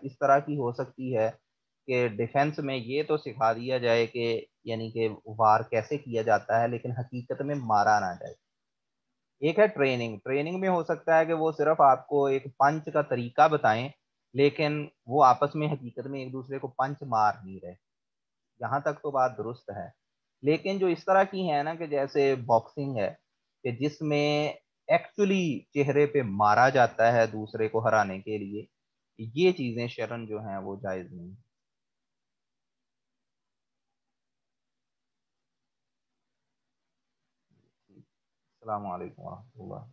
اس طرح کی ہو سکتی ہے کہ ڈیفنس میں یہ تو سکھا دیا جائے کہ یعنی کہ وار کیسے کیا جاتا ہے، لیکن حقیقت میں مارا نہ جائے. ایک ہے ٹریننگ. ٹریننگ میں ہو سکتا ہے کہ وہ صرف آپ کو ایک پنچ کا طریقہ بتائیں، لیکن وہ آپس میں حقیقت میں ایک دوسرے کو پنچ مار نہیں رہے. یہاں تک تو بات درست ہے. لیکن جو اس طرح کی ہے نا کہ جیسے باکسنگ ہے کہ جس میں ایکچولی چہرے پہ مارا جاتا ہے دوسرے کو ہرانے کے لیے، یہ چیزیں شرن جو ہیں وہ جائز نہیں. السلام علیکم ورحمۃ اللہ.